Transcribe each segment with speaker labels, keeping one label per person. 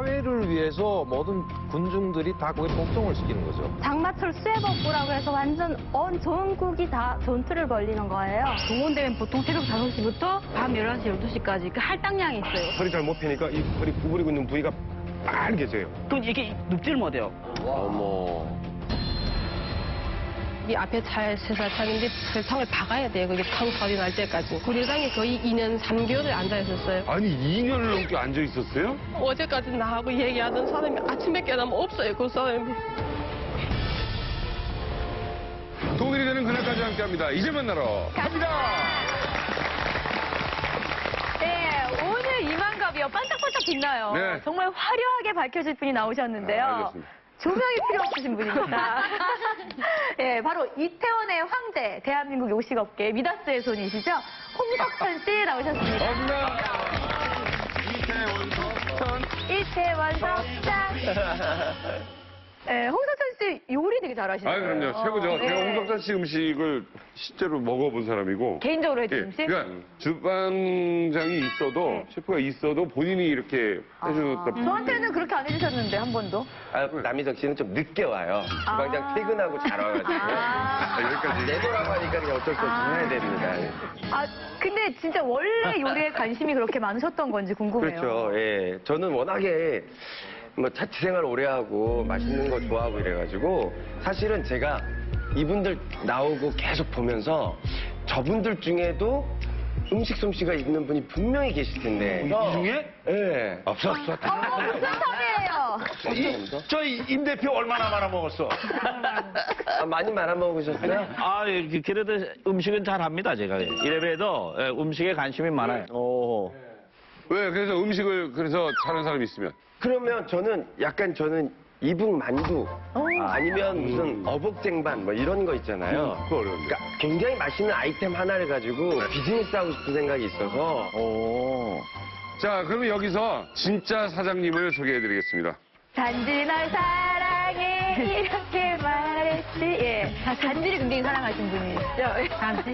Speaker 1: 사회를 위해서 모든 군중들이 다 거기에 복종을 시키는 거죠.
Speaker 2: 장마철 수해복구라고 해서 완전 온 전국이 다 전투를 벌리는 거예요.
Speaker 3: 동원대회는 보통 새벽 5시부터 밤 11시, 12시까지 그 할당량이 있어요.
Speaker 4: 허리 잘 못 펴니까 이 허리 구부리고 있는 부위가 빨개져요.
Speaker 3: 그럼 이게 눕지를 못해요.
Speaker 1: 어머.
Speaker 5: 이 앞에 세사창인데 세상을 박아야 돼요. 그게 탕 소리 날 때까지. 고려당에 거의 2년 3개월을 앉아 있었어요.
Speaker 4: 아니 2년을 넘게 앉아 있었어요?
Speaker 5: 어제까지 나하고 얘기하던 사람이 아침에 깨어나면 없어요. 그 사람이.
Speaker 4: 동일이 되는 그날까지 함께합니다. 이제 만나러 갑니다.
Speaker 2: 네, 오늘 이만갑이요. 반짝반짝 빛나요.
Speaker 4: 네.
Speaker 2: 정말 화려하게 밝혀질 분이 나오셨는데요.
Speaker 4: 알겠습니다.
Speaker 2: 조명이 필요 없으신 분입니다. 예, 바로 이태원의 황제, 대한민국 요식업계 미다스의 손이시죠? 홍석천 씨 나오셨습니다.
Speaker 4: 반갑습니다.
Speaker 2: 이태원 석천. 예, 홍석천 씨 요리 되게 잘하시네요.
Speaker 4: 아 그럼요. 최고죠. 제가
Speaker 2: 네.
Speaker 4: 홍석천 씨 음식을 실제로 먹어본 사람이고.
Speaker 2: 개인적으로 해준
Speaker 4: 예,
Speaker 2: 음식?
Speaker 4: 그러니까 주방장이 있어도
Speaker 2: 네.
Speaker 4: 셰프가 있어도 본인이 이렇게 해주다
Speaker 2: 저한테는 그렇게 안 해주셨는데 한 번도.
Speaker 6: 남희석 씨는 좀 늦게 와요. 주방장 퇴근하고 잘 와가지고.
Speaker 4: 여기까지.
Speaker 6: 내도라고 하니까 그냥 어쩔 수 없이 해야 됩니다.
Speaker 2: 아, 근데 진짜 원래 요리에 관심이 그렇게 많으셨던 건지 궁금해요.
Speaker 6: 그렇죠. 예. 저는 워낙에 뭐 자취생활 오래 하고 맛있는 거 좋아하고 이래가지고 사실은 제가 이분들 나오고 계속 보면서 저분들 중에도 음식 솜씨가 있는 분이 분명히 계실 텐데.
Speaker 1: 이 중에?
Speaker 6: 예.
Speaker 1: 없었어.
Speaker 2: 무슨 섭이에요?
Speaker 1: 저희 임 대표 얼마나 많아 먹었어?
Speaker 6: 아, 많이 말아먹으셨어요?
Speaker 7: 아, 그래도 음식은 잘합니다, 제가. 이래봬도 음식에 관심이 많아요.
Speaker 1: 오.
Speaker 4: 왜? 그래서 음식을 그래서 잘하는 사람이 있으면.
Speaker 6: 그러면 저는 이북 만두 아니면 무슨 어복쟁반 뭐 이런 거 있잖아요.
Speaker 4: 그거 어려운데.
Speaker 6: 그러니까 굉장히 맛있는 아이템 하나를 가지고 비즈니스 하고 싶은 생각이 있어서
Speaker 1: 오.
Speaker 4: 자, 그러면 여기서 진짜 사장님을 소개해드리겠습니다.
Speaker 2: 단지 널 사랑해 이렇게 말했지. 예, 단지를 굉장히 사랑하신 분이시죠. 단지.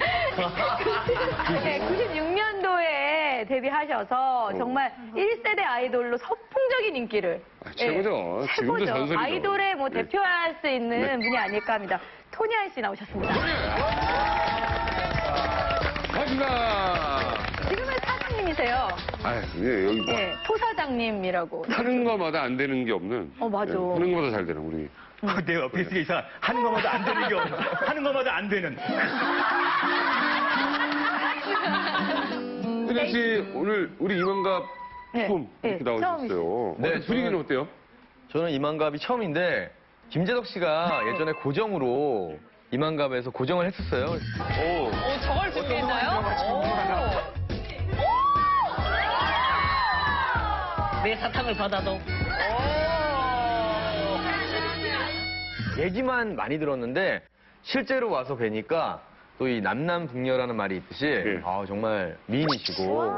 Speaker 2: 네, 96년도에 데뷔하셔서 정말 1세대 아이돌로 선풍적인 인기를.
Speaker 4: 최고죠.
Speaker 2: 예,
Speaker 4: 지금도
Speaker 2: 최고죠.
Speaker 4: 전설이죠.
Speaker 2: 아이돌의 뭐
Speaker 4: 네.
Speaker 2: 대표할 수 있는 분이 아닐까 합니다. 토니안 씨 나오셨습니다.
Speaker 4: 반갑습니다.
Speaker 2: 지금은 사장님이세요.
Speaker 4: 아, 예, 여기 뭐
Speaker 2: 예, 토사장님이라고.
Speaker 4: 하는 거마다 안 되는 게 없는.
Speaker 2: 맞아.
Speaker 4: 예, 하는 거마다 잘 되는 우리.
Speaker 8: 내 옆에 있으니까 이상 하는 것마다 안 되는 게 없어. 하는 것마다 안 되는.
Speaker 4: 혜정 씨 오늘 우리 이만갑
Speaker 2: 네.
Speaker 4: 처음 이렇게
Speaker 2: 네,
Speaker 4: 나오셨어요.
Speaker 9: 네,
Speaker 4: 어때, 분위기는 어때요?
Speaker 9: 저는 이만갑이 처음인데 김재덕 씨가 예전에 고정으로 이만갑에서 고정을 했었어요. 오.
Speaker 5: 저걸 준비했나요? 내 사탕을 받아도.
Speaker 9: 얘기만 많이 들었는데 실제로 와서 뵈니까 또 이 남남북녀라는 말이 있듯이
Speaker 4: 네.
Speaker 9: 정말 미인이시고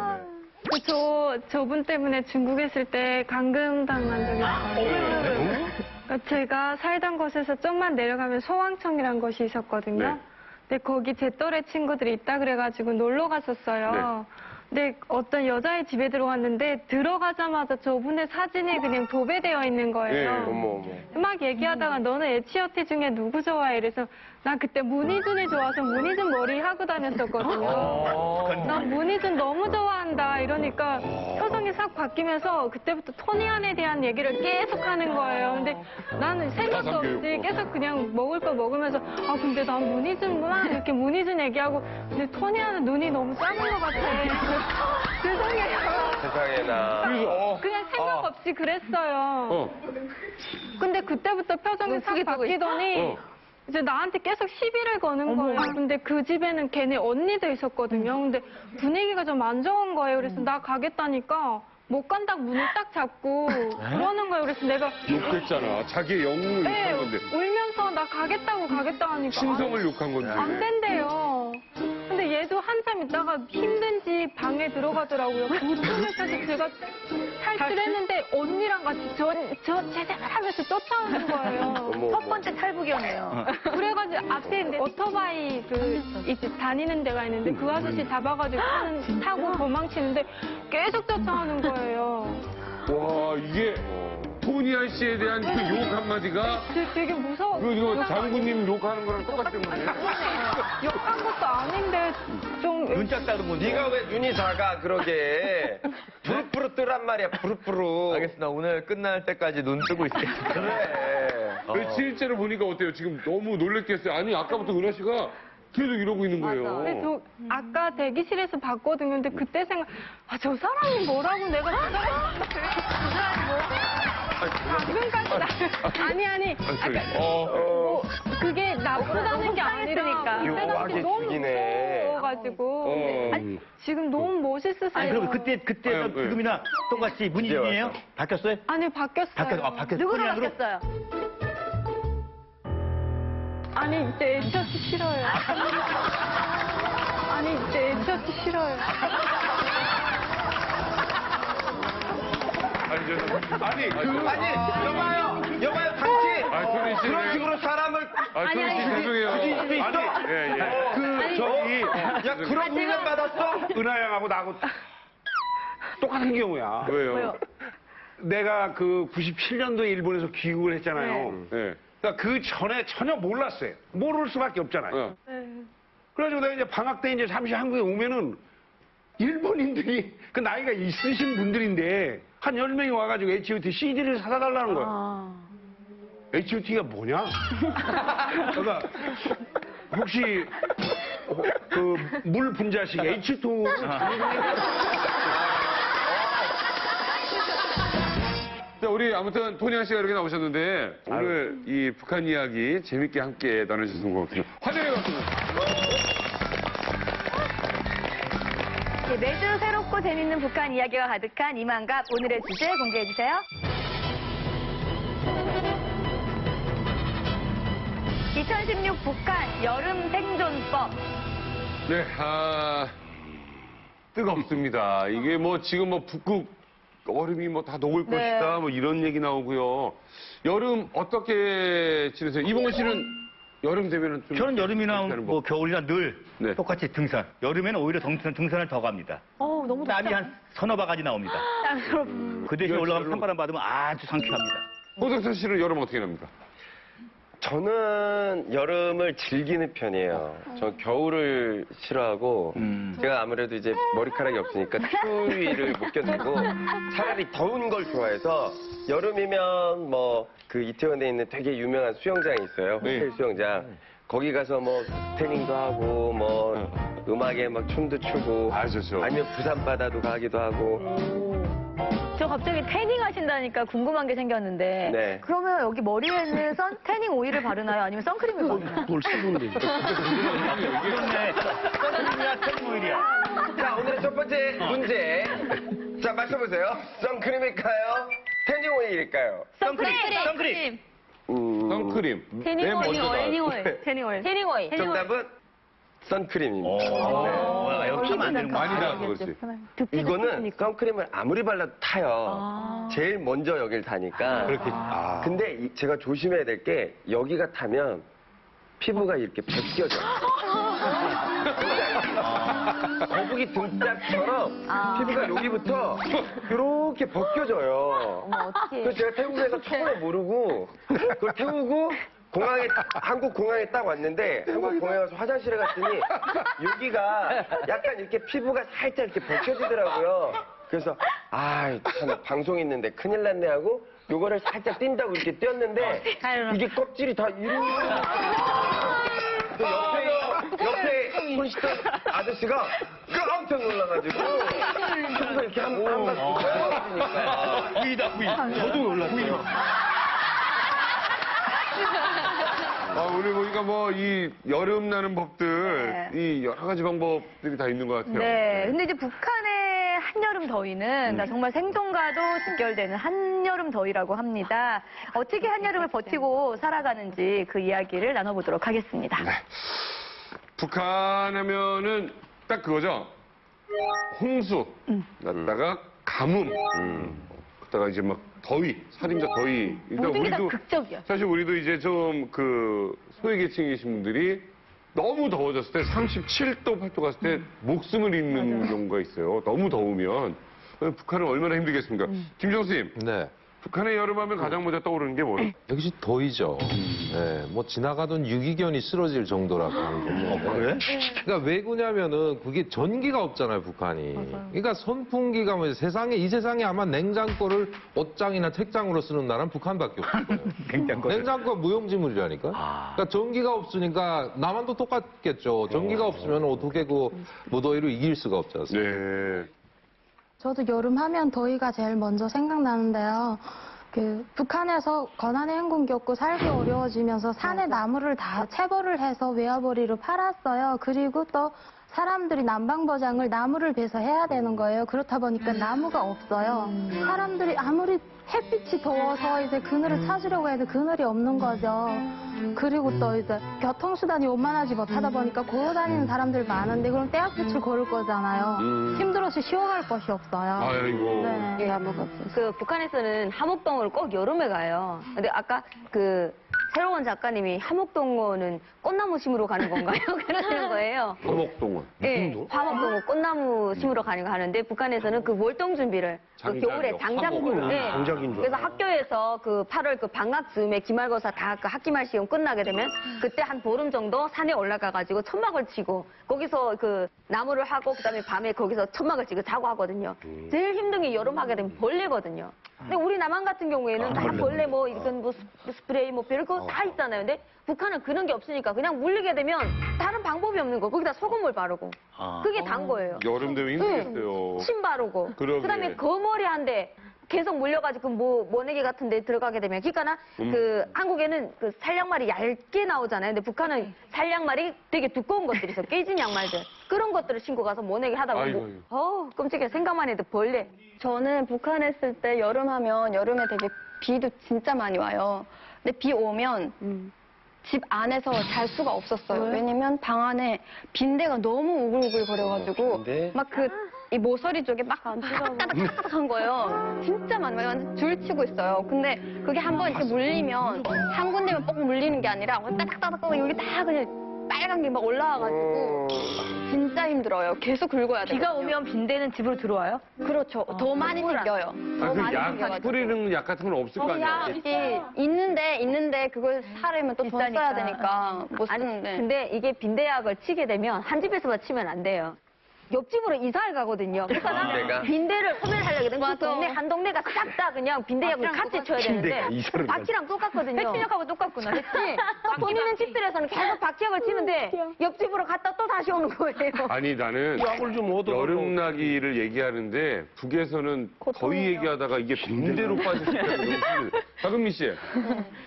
Speaker 10: 저분 때문에 중국에 있을 때 감금당한 적이 있어요. 그러니까 제가 살던 곳에서 좀만 내려가면 소왕청이라는 곳이 있었거든요.
Speaker 4: 네.
Speaker 10: 근데 거기 제 또래 친구들이 있다 그래가지고 놀러 갔었어요. 근데 어떤 여자의 집에 들어갔는데 들어가자마자 저분의 사진이 그냥 도배되어 있는 거예요.
Speaker 4: 어머.
Speaker 10: 막 얘기하다가 너는 H.O.T 중에 누구 좋아해? 이래서 난 그때 문희준이 좋아서 문희준 머리 하고 다녔었거든요. 난 문희준 너무 좋아한다 이러니까 표정이 싹 바뀌면서 그때부터 토니안에 대한 얘기를 계속 하는 거예요. 근데 나는 생각도 없이 계속 그냥 먹을 거 먹으면서 아 근데 난 문희준만 이렇게 문희준 얘기하고 근데 토니안은 눈이 너무 작은 것 같아. 죄송해요.
Speaker 6: 세상에나.
Speaker 10: 그냥 생각 없이 그랬어요. 근데 그때부터 표정이 싹 바뀌더니 이제 나한테 계속 시비를 거는 거예요. 근데 그 집에는 걔네 언니도 있었거든요. 근데 분위기가 좀 안 좋은 거예요. 그래서 나 가겠다니까 못 간다고 문을 딱 잡고 그러는 거예요. 그래서 내가
Speaker 4: 욕했잖아. 자기의 영웅을 욕한 건데.
Speaker 10: 울면서 나 가겠다고 하니까
Speaker 4: 신성을 욕한 건데.
Speaker 10: 안 된대요. 근데 얘도 한참 있다가 힘든지 방에 들어가더라고요. 그쪽에서 제가 탈출했는데 언니랑 같이 저 제대로 하면서 쫓아오는 거예요.
Speaker 2: 첫 번째 탈북이었네요.
Speaker 10: 그래가지고 앞에 이제 오토바이 이제 다니는 데가 있는데 그 아저씨 잡아가지고 타고 도망치는데 계속 쫓아오는 거예요.
Speaker 4: 와, 이게 토니아 씨에 대한 그 욕 한마디가
Speaker 10: 되게 무서워.
Speaker 4: 이거 장군님 욕하는 거랑 똑같은 거네.
Speaker 10: 욕한 것도 아닌데 좀
Speaker 8: 눈 작다는 건데.
Speaker 6: 네가 왜 눈이 작아 그러게. 부르부르 뜨란 말이야 부르부르.
Speaker 9: 알겠습니다. 오늘 끝날 때까지 눈 뜨고 있겠습니다.
Speaker 6: 그래.
Speaker 4: 그 실제로 보니까 어때요? 지금 너무 놀랬겠어요. 아니, 아까부터 은하 씨가 계속 이러고 있는 거예요.
Speaker 10: 근데 저 아까 대기실에서 봤거든요. 근데 그때 생각, 저 사람이 뭐라고 내가 저 사람이 방금까지 아니. 뭐 그게 나쁘다는 게 아니라 그때 당시 너무 무서워가지고 아니, 지금 너무 멋있으세요.
Speaker 8: 아니, 그럼 그때
Speaker 4: 아유,
Speaker 8: 지금이나 똑같이 문희준이에요? 바뀌었어요?
Speaker 10: 아니 바뀌었어요.
Speaker 8: 바뀌었어.
Speaker 2: 누구로
Speaker 8: 토니아로?
Speaker 2: 바뀌었어요?
Speaker 10: 아니 이제 애처치 싫어요. 아니 이제 애처치 싫어요.
Speaker 6: 여봐요 당신.
Speaker 4: 토니 씨.
Speaker 6: 그런 식으로 사람을
Speaker 4: 토니 씨 죄송해요.
Speaker 6: 야 그런 훈련 받았어?
Speaker 11: 은하 양하고 나하고 똑같은 경우야.
Speaker 4: 왜요?
Speaker 11: 내가 그 97년도에 일본에서 귀국을 했잖아요.
Speaker 4: 네.
Speaker 11: 그러니까 그 전에 전혀 몰랐어요. 모를 수밖에 없잖아요. 그래가지고 내가 이제 방학 때 이제 잠시 한국에 오면은 일본인들이 그 나이가 있으신 분들인데 한 10명이 와가지고 H.O.T CD를 사다 달라는 거야. H.O.T가 뭐냐? 그러니까 혹시 그 물 분자식 H2O
Speaker 4: 자, 우리 아무튼 토니아 씨가 이렇게 나오셨는데 오늘 이 북한 이야기 재밌게 함께 나눠주신 것 같아요. 환영해 봤습니다.
Speaker 2: 예, 매주 새롭고 재밌는 북한 이야기가 가득한 이만갑 오늘의 주제 공개해 주세요. 2016 북한 여름 생존법.
Speaker 4: 네, 뜨겁습니다. 이게 뭐 지금 뭐 북극 얼음이 뭐 다 녹을 것이다 뭐 이런 얘기 나오고요. 여름 어떻게 지내세요? 이봉원 씨는 여름 되면은 좀
Speaker 8: 저는 여름이나
Speaker 4: 괜찮은
Speaker 8: 뭐 겨울이나 늘
Speaker 4: 네.
Speaker 8: 똑같이 등산. 여름에는 오히려 등산을 더 갑니다.
Speaker 2: 너무
Speaker 8: 땀이 한 서너 바가지 나옵니다. 그 대신 올라가면 산바람 받으면 아주 상쾌합니다.
Speaker 4: 호석선 씨는 여름 어떻게 납니까?
Speaker 6: 저는 여름을 즐기는 편이에요. 전 겨울을 싫어하고 제가 아무래도 이제 머리카락이 없으니까 추위를 못 견디고 차라리 더운 걸 좋아해서 여름이면 뭐 그 이태원에 있는 되게 유명한 수영장이 있어요. 호텔 수영장. 거기 가서 뭐 태닝도 하고 뭐 음악에 막 춤도 추고
Speaker 4: 좋죠.
Speaker 6: 아니면 부산 바다도 가기도 하고.
Speaker 2: 저 갑자기 태닝 하신다니까 궁금한 게 생겼는데
Speaker 6: 네.
Speaker 2: 그러면 여기 머리에는 태닝 오일을 바르나요? 아니면 선크림을 바르나요?
Speaker 11: 뭘 쓰는데.
Speaker 8: 그렇네. 선크림이야, 태닝오일이야.
Speaker 6: 자, 오늘의 첫 번째 문제. 자, 맞춰보세요. 선크림일까요? 태닝 오일일까요?
Speaker 8: 선크림.
Speaker 4: 선크림. 맨 먼저 나와요.
Speaker 2: 태닝 오일.
Speaker 6: 정답은 선크림입니다.
Speaker 8: 역시 만드는 거.
Speaker 4: 많이 나와서 그렇지.
Speaker 6: 이거는 선크림을 아무리 발라도 타요. 제일 먼저 여길 타니까.
Speaker 4: 그렇게.
Speaker 6: 근데 제가 조심해야 될 게 여기가 타면 피부가 이렇게 벗겨져. 거북이 등짝처럼 피부가 여기부터 이렇게 벗겨져요.
Speaker 2: 어떡해.
Speaker 6: 그래서 제가 태국에서 처음에 모르고 그걸 태우고 한국 공항에 딱 왔는데 한국 공항에 가서 화장실에 갔더니 여기가 약간 이렇게 피부가 살짝 이렇게 벗겨지더라고요. 그래서 참 방송 있는데 큰일 났네 하고 요거를 살짝 뛴다고 이렇게 뛰었는데 이게 껍질이 다 이렇게 옆에 손 씻던 아저씨가 깜짝 놀라가지고 피부가 이렇게 한 바퀴 벗겨지니까
Speaker 8: 후이다. 저도 놀랐어요.
Speaker 4: 오늘 보니까 뭐 이 여름 나는 법들, 이 여러 가지 방법들이 다 있는 것 같아요.
Speaker 2: 네. 근데 이제 북한의 한여름 더위는 정말 생존과도 직결되는 한여름 더위라고 합니다. 어떻게 한여름을 버티고 살아가는지 그 이야기를 나눠보도록 하겠습니다.
Speaker 4: 네. 북한 하면은 딱 그거죠. 홍수, 갔다가 가뭄, 갔다가 이제 막 더위, 살인자 더위.
Speaker 2: 모든 게 다 극적이야.
Speaker 4: 사실 우리도 이제 좀 그 소외계층이신 분들이 너무 더워졌을 때 37도, 8도 갔을 때 목숨을 잃는 경우가 있어요. 너무 더우면. 북한은 얼마나 힘들겠습니까? 김정 선생님,
Speaker 1: 네.
Speaker 4: 북한의 여름하면 가장 먼저 떠오르는 게 뭐예요?
Speaker 1: 역시 더위죠. 네, 뭐 지나가던 유기견이 쓰러질 정도라고 하는 거죠.
Speaker 8: 그래?
Speaker 1: 그러니까 왜 그러냐면은 그게 전기가 없잖아요, 북한이. 그러니까 선풍기가 뭐 이 세상에 아마 냉장고를 옷장이나 책장으로 쓰는 나라는 북한밖에 없을 거예요. 냉장고가 무용지물이라니까. 그러니까 전기가 없으니까 남한도 똑같겠죠. 전기가 없으면 어떻게 그 무더위를 이길 수가 없지 않습니까?
Speaker 4: 네.
Speaker 12: 저도 여름 하면 더위가 제일 먼저 생각나는데요. 북한에서 권한의 행군 겪고 살기 어려워지면서 산에 나무를 다 채벌을 해서 외화벌이로 팔았어요. 그리고 또 사람들이 난방버장을 나무를 베서 해야 되는 거예요. 그렇다 보니까 나무가 없어요. 사람들이 아무리 햇빛이 더워서 이제 그늘을 찾으려고 해도 그늘이 없는 거죠. 그리고 또 이제 교통수단이 원만하지 못하다 보니까 걸어 다니는 사람들 많은데 그럼 떼약볕을 걸을 거잖아요. 힘들어서 쉬어갈 곳이 없어요.
Speaker 4: 아이고.
Speaker 12: 네.
Speaker 2: 그 북한에서는 함옥동을 꼭 여름에 가요. 근데 아까 새로운 작가님이 함옥동은 꽃나무 심으러 가는 건가요? 그러는 거예요.
Speaker 4: 화목동은.
Speaker 2: 네, 화목동은 꽃나무 심으러 가는 거 하는데 북한에서는 그 월동 준비를 그 겨울에 장작불. 네. 그래서 학교에서 그 8월 그 방학 즈음에 기말고사 다 그 학기말 시험 끝나게 되면 그때 한 보름 정도 산에 올라가가지고 천막을 치고 거기서 그 나무를 하고 그다음에 밤에 거기서 천막을 치고 자고 하거든요. 제일 힘든 게 여름 하게 되면 벌레거든요. 근데 우리 남한 같은 경우에는 다 벌레 뭐 이건 뭐 스프레이 뭐 별거 다 있잖아요. 근데 북한은 그런 게 없으니까 그냥 물리게 되면 다른 방법이 없는 거. 거기다 소금물 바르고. 그게 단 거예요.
Speaker 4: 여름 되면 힘들겠어요.
Speaker 2: 침 바르고.
Speaker 4: 그러게.
Speaker 2: 그다음에 거머리 한데 계속 물려가지고 모내기 같은 데 들어가게 되면 그러니까 그 한국에는 그 살양말이 얇게 나오잖아요. 근데 북한은 살양말이 되게 두꺼운 것들이 있어. 깨진 양말들. 그런 것들을 신고 가서 모내기 하다 보면 끔찍해. 생각만 해도 벌레.
Speaker 13: 저는 북한에 있을 때 여름하면 여름에 되게 비도 진짜 많이 와요. 근데 비 오면 집 안에서 잘 수가 없었어요. 왜냐면 방 안에 빈대가 너무 우글우글 거려가지고 막 이 모서리 쪽에 막 따닥따닥한 거예요. 진짜 많아요. 완전 줄치고 있어요. 근데 그게 한번 이렇게 물리면 한 군데만 뻑 물리는 게 아니라 따닥따닥 여기 다 그냥 빨간 게 막 올라와가지고 진짜 힘들어요. 계속 긁어야 돼요.
Speaker 2: 비가 오면 빈대는 집으로 들어와요?
Speaker 13: 그렇죠. 더 많이 생겨요.
Speaker 4: 아, 그 약 뿌리는 약 같은 건 없을 거 아니야?
Speaker 13: 약이 있는데 그걸 사려면 또 돈 써야 되니까 못 쓰는데.
Speaker 2: 근데 이게 빈대약을 치게 되면 한 집에서만 치면 안 돼요. 옆집으로 이사를 가거든요. 그러니까 빈대를 소멸하려고 되면 그 동네 한 동네가 싹 다 그냥 빈대약을 같이 쳐야 되는데 바퀴랑 똑같거든요.
Speaker 13: 백신약하고 똑같구나.
Speaker 2: 그치? 돈 있는 집들에서는 계속 바퀴약을 치는데 옆집으로 갔다 또 다시 오는 거예요.
Speaker 4: 아니 나는 여름나기를 얘기하는데 북에서는 더위 얘기하다가 이게 빈대로 빠지시다는 박은미 씨,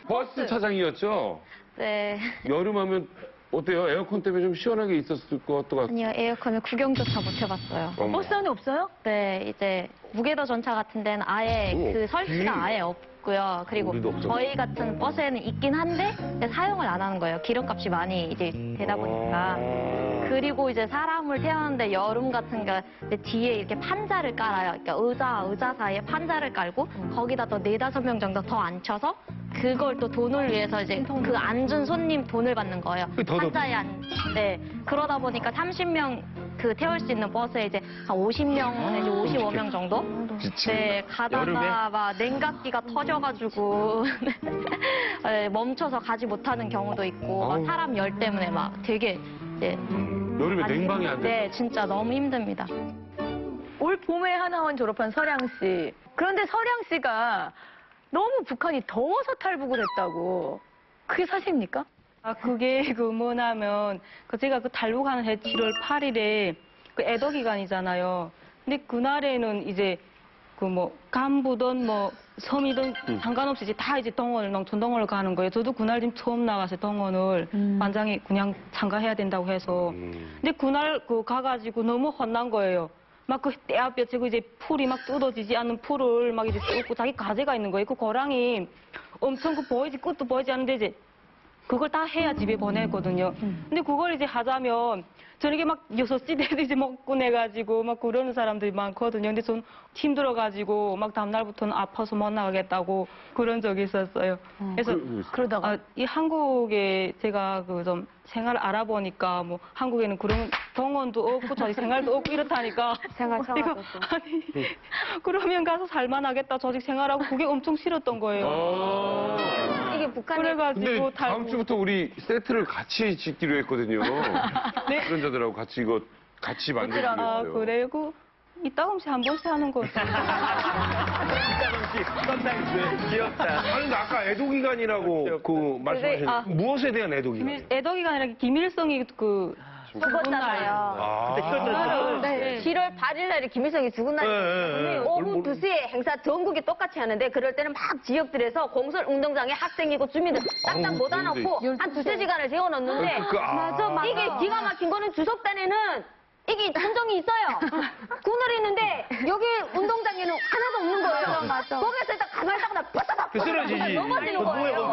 Speaker 4: 버스 차장이었죠?
Speaker 13: 네.
Speaker 4: 여름하면 어때요? 에어컨 때문에 좀 시원하게 있었을 것 같고.
Speaker 13: 아니요, 에어컨을 구경조차 못 해봤어요.
Speaker 2: 버스 안에 없어요?
Speaker 13: 네, 이제 무게도 전차 같은 데는 아예 그 설치가 아예 없고요. 그리고 저희 같은 버스에는 있긴 한데 사용을 안 하는 거예요. 기름값이 많이 이제 되다 보니까. 그리고 이제 사람을 태우는데 여름 같은 게 뒤에 이렇게 판자를 깔아요. 그러니까 의자 사이에 판자를 깔고 거기다 또 4-5명 정도 더 앉혀서 그걸 또 돈을 위해서 이제 그 앉은 손님 돈을 받는 거예요. 판자에 네. 그러다 보니까 30명 그 태울 수 있는 버스에 이제 한 50명 내지 55명 정도? 네, 가다가 막 냉각기가 터져가지고 네, 멈춰서 가지 못하는 경우도 있고 막 사람 열 때문에 막 되게 이제
Speaker 4: 여름에 냉방이 안 돼.
Speaker 13: 네, 진짜 너무 힘듭니다.
Speaker 2: 올 봄에 하나원 졸업한 서량 씨. 그런데 서량 씨가 너무 북한이 더워서 탈북을 했다고. 그게 사실입니까?
Speaker 10: 아, 그게 뭐냐면, 제가 탈북하는 해 7월 8일에 그 애도 기간이잖아요. 근데 그날에는 이제 간부든 섬이든 상관없이 이제 다 이제 농촌 동원을 가는 거예요. 저도 그날 좀 처음 나가서 동원을 반장이 그냥 참가해야 된다고 해서. 근데 그날 가가지고 너무 혼난 거예요. 막 그 떼아볕에 이제 풀이 막 뜯어지지 않는 풀을 막 이제 뜯고 자기 가재가 있는 거예요. 그 고랑이 엄청 끝도 보이지 않는데 이제
Speaker 3: 그걸 다 해야 집에 보내거든요. 근데 그걸 이제 하자면 저녁에 막 6시 돼도 이제 먹고 내가지고 막 그러는 사람들이 많거든요. 근데 전 힘들어가지고 막 다음날부터는 아파서 못 나가겠다고 그런 적이 있었어요. 그래서
Speaker 2: 그러다가
Speaker 3: 이 한국에 제가 그 좀 생활을 알아보니까 뭐 한국에는 그런 병원도 없고 저희 생활도 없고 이렇다니까
Speaker 2: 생활
Speaker 3: 내가 아니 그러면 가서 살만하겠다 조직 생활하고 그게 엄청 싫었던 거예요.
Speaker 2: 이게 북한에
Speaker 3: 그래가지고
Speaker 4: 근데 다음 주부터 우리 세트를 같이 짓기로 했거든요.
Speaker 3: 네.
Speaker 4: 출연자들하고 같이 이거 같이 만들기로 했어요.
Speaker 3: 아 그래고 이따금씩 한 번씩 하는 거죠.
Speaker 9: 귀엽다.
Speaker 11: 아니, 근데 아까 애도기간이라고 그 말씀하셨는데 무엇에 대한 애도기간?
Speaker 3: 애덕이가 아니라 김일성이 그
Speaker 2: 죽었잖아요.
Speaker 3: 네.
Speaker 2: 7월 8일 날에 김일성이 죽은 날이거든요. 오후 2시에 행사 전국이 똑같이 하는데 그럴 때는 막 지역들에서 공설 운동장에 학생이고 주민들 딱딱 모아놓고 한 2-3시간을 세워놓는데
Speaker 10: 맞아.
Speaker 2: 이게 기가 막힌 거는 주석단에는 이게 전정이 있어요. 그늘이 있는데 여기 운동장에는 하나도 없는 거예요.
Speaker 10: 맞아.
Speaker 2: 거기서 일단 가만히 있다가 빠따닥
Speaker 8: 쓰러지지.
Speaker 2: 넘어지는 거예요.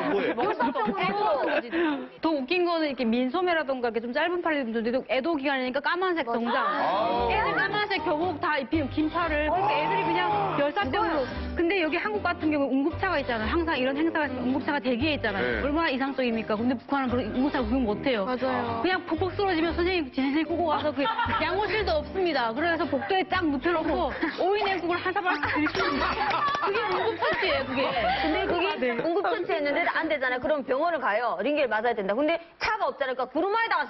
Speaker 3: 더 웃긴 거는 이렇게 민소매라던가 이렇게 좀 짧은 팔 입는데도 애도 기간이니까 까만색 정장. 애들 까만색 교복 다 입히면 긴팔을. 그러니까 애들이 그냥 열사병으로. 근데 여기 한국 같은 경우 응급차가 있잖아요. 항상 이런 행사가 있으면 응급차가 대기에 있잖아요.
Speaker 4: 네.
Speaker 3: 얼마나 이상적입니까? 근데 북한은 그런 응급차 구경 못 해요.
Speaker 10: 맞아요.
Speaker 3: 그냥 푹푹 쓰러지면 선생님 끄고 와서 그 양호실도 없습니다. 그래서 복도에 딱 눕혀놓고 오이냉국을 한 사발씩 드시는 그게 응급처치예요, 그게.
Speaker 2: 근데 그게 응급처치 했는데 안 되잖아요. 그럼 병원을 가요. 링겔 맞아야 된다. 근데 차가 없잖아요. 그러니까 구루마에다가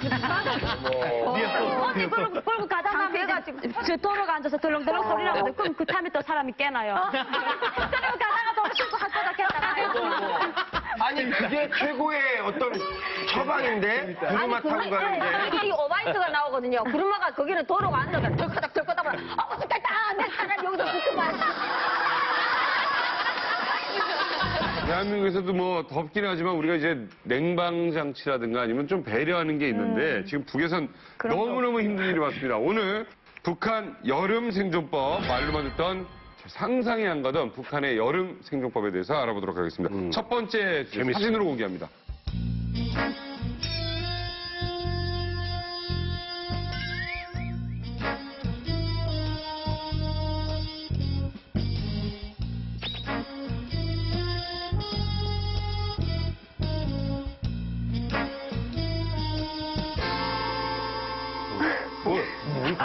Speaker 2: 어디 끌고 가다가 해가지고 저 도로가 앉아서 덜렁덜렁 소리 나거든. 그럼 그 참에 또 사람이 깨나요. 그러면 가다가 도로 싣고 한 바닥 했다가
Speaker 6: 아니 그게 최고의 어떤 처방인데 구루마 타고 가는데
Speaker 2: 이게 오바이트가 나오거든요. 구루마가 거기는 도로가 앉아서 덜커덕 하면 죽겠다. 내 차라리 여기서 붙으면
Speaker 4: 대한민국에서도 뭐 덥긴 하지만 우리가 이제 냉방장치라든가 아니면 좀 배려하는 게 있는데 지금 북에선 너무너무 힘든 일이 왔습니다. 오늘 북한 여름 생존법 말로만 듣던 상상이 안 가던 북한의 여름 생존법에 대해서 알아보도록 하겠습니다. 첫 번째 주제 사진으로 공개합니다.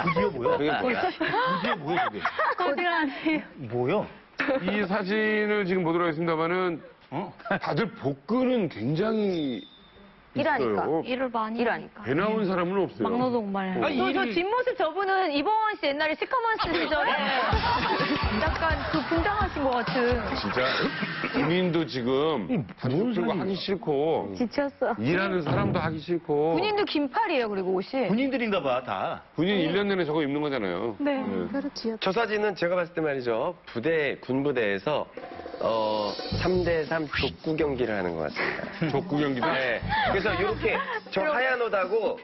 Speaker 8: 그게 뭐야? 그게 뭐야, 그게?
Speaker 3: 거짓말이에요.
Speaker 8: 뭐야?
Speaker 4: 이 사진을 지금 보도록 하겠습니다만은 다들 복근은 굉장히 있어요.
Speaker 3: 일을 많이
Speaker 2: 일하니까.
Speaker 4: 배 나온 사람은 없어요.
Speaker 3: 막노동말.
Speaker 2: 저 뒷모습 저분은 이봉원 씨 옛날에 시커먼스 시절에 약간 그 분장하신 것 같은.
Speaker 4: 진짜 군인도 지금 단속 들고 하기 싫고
Speaker 2: 지쳤어.
Speaker 4: 일하는 사람도 하기 싫고
Speaker 2: 군인도 긴팔이에요, 그리고 옷이.
Speaker 8: 군인들인가 봐, 다.
Speaker 4: 군인 1년 내내 저거 입는 거잖아요.
Speaker 3: 네.
Speaker 12: 그렇지요.
Speaker 6: 저 사진은 제가 봤을 때 말이죠. 군부대에서 3대3 족구 경기를 하는 것 같습니다.
Speaker 4: 족구 경기다?
Speaker 6: 네. 그래서 이렇게 저 하얀 옷하고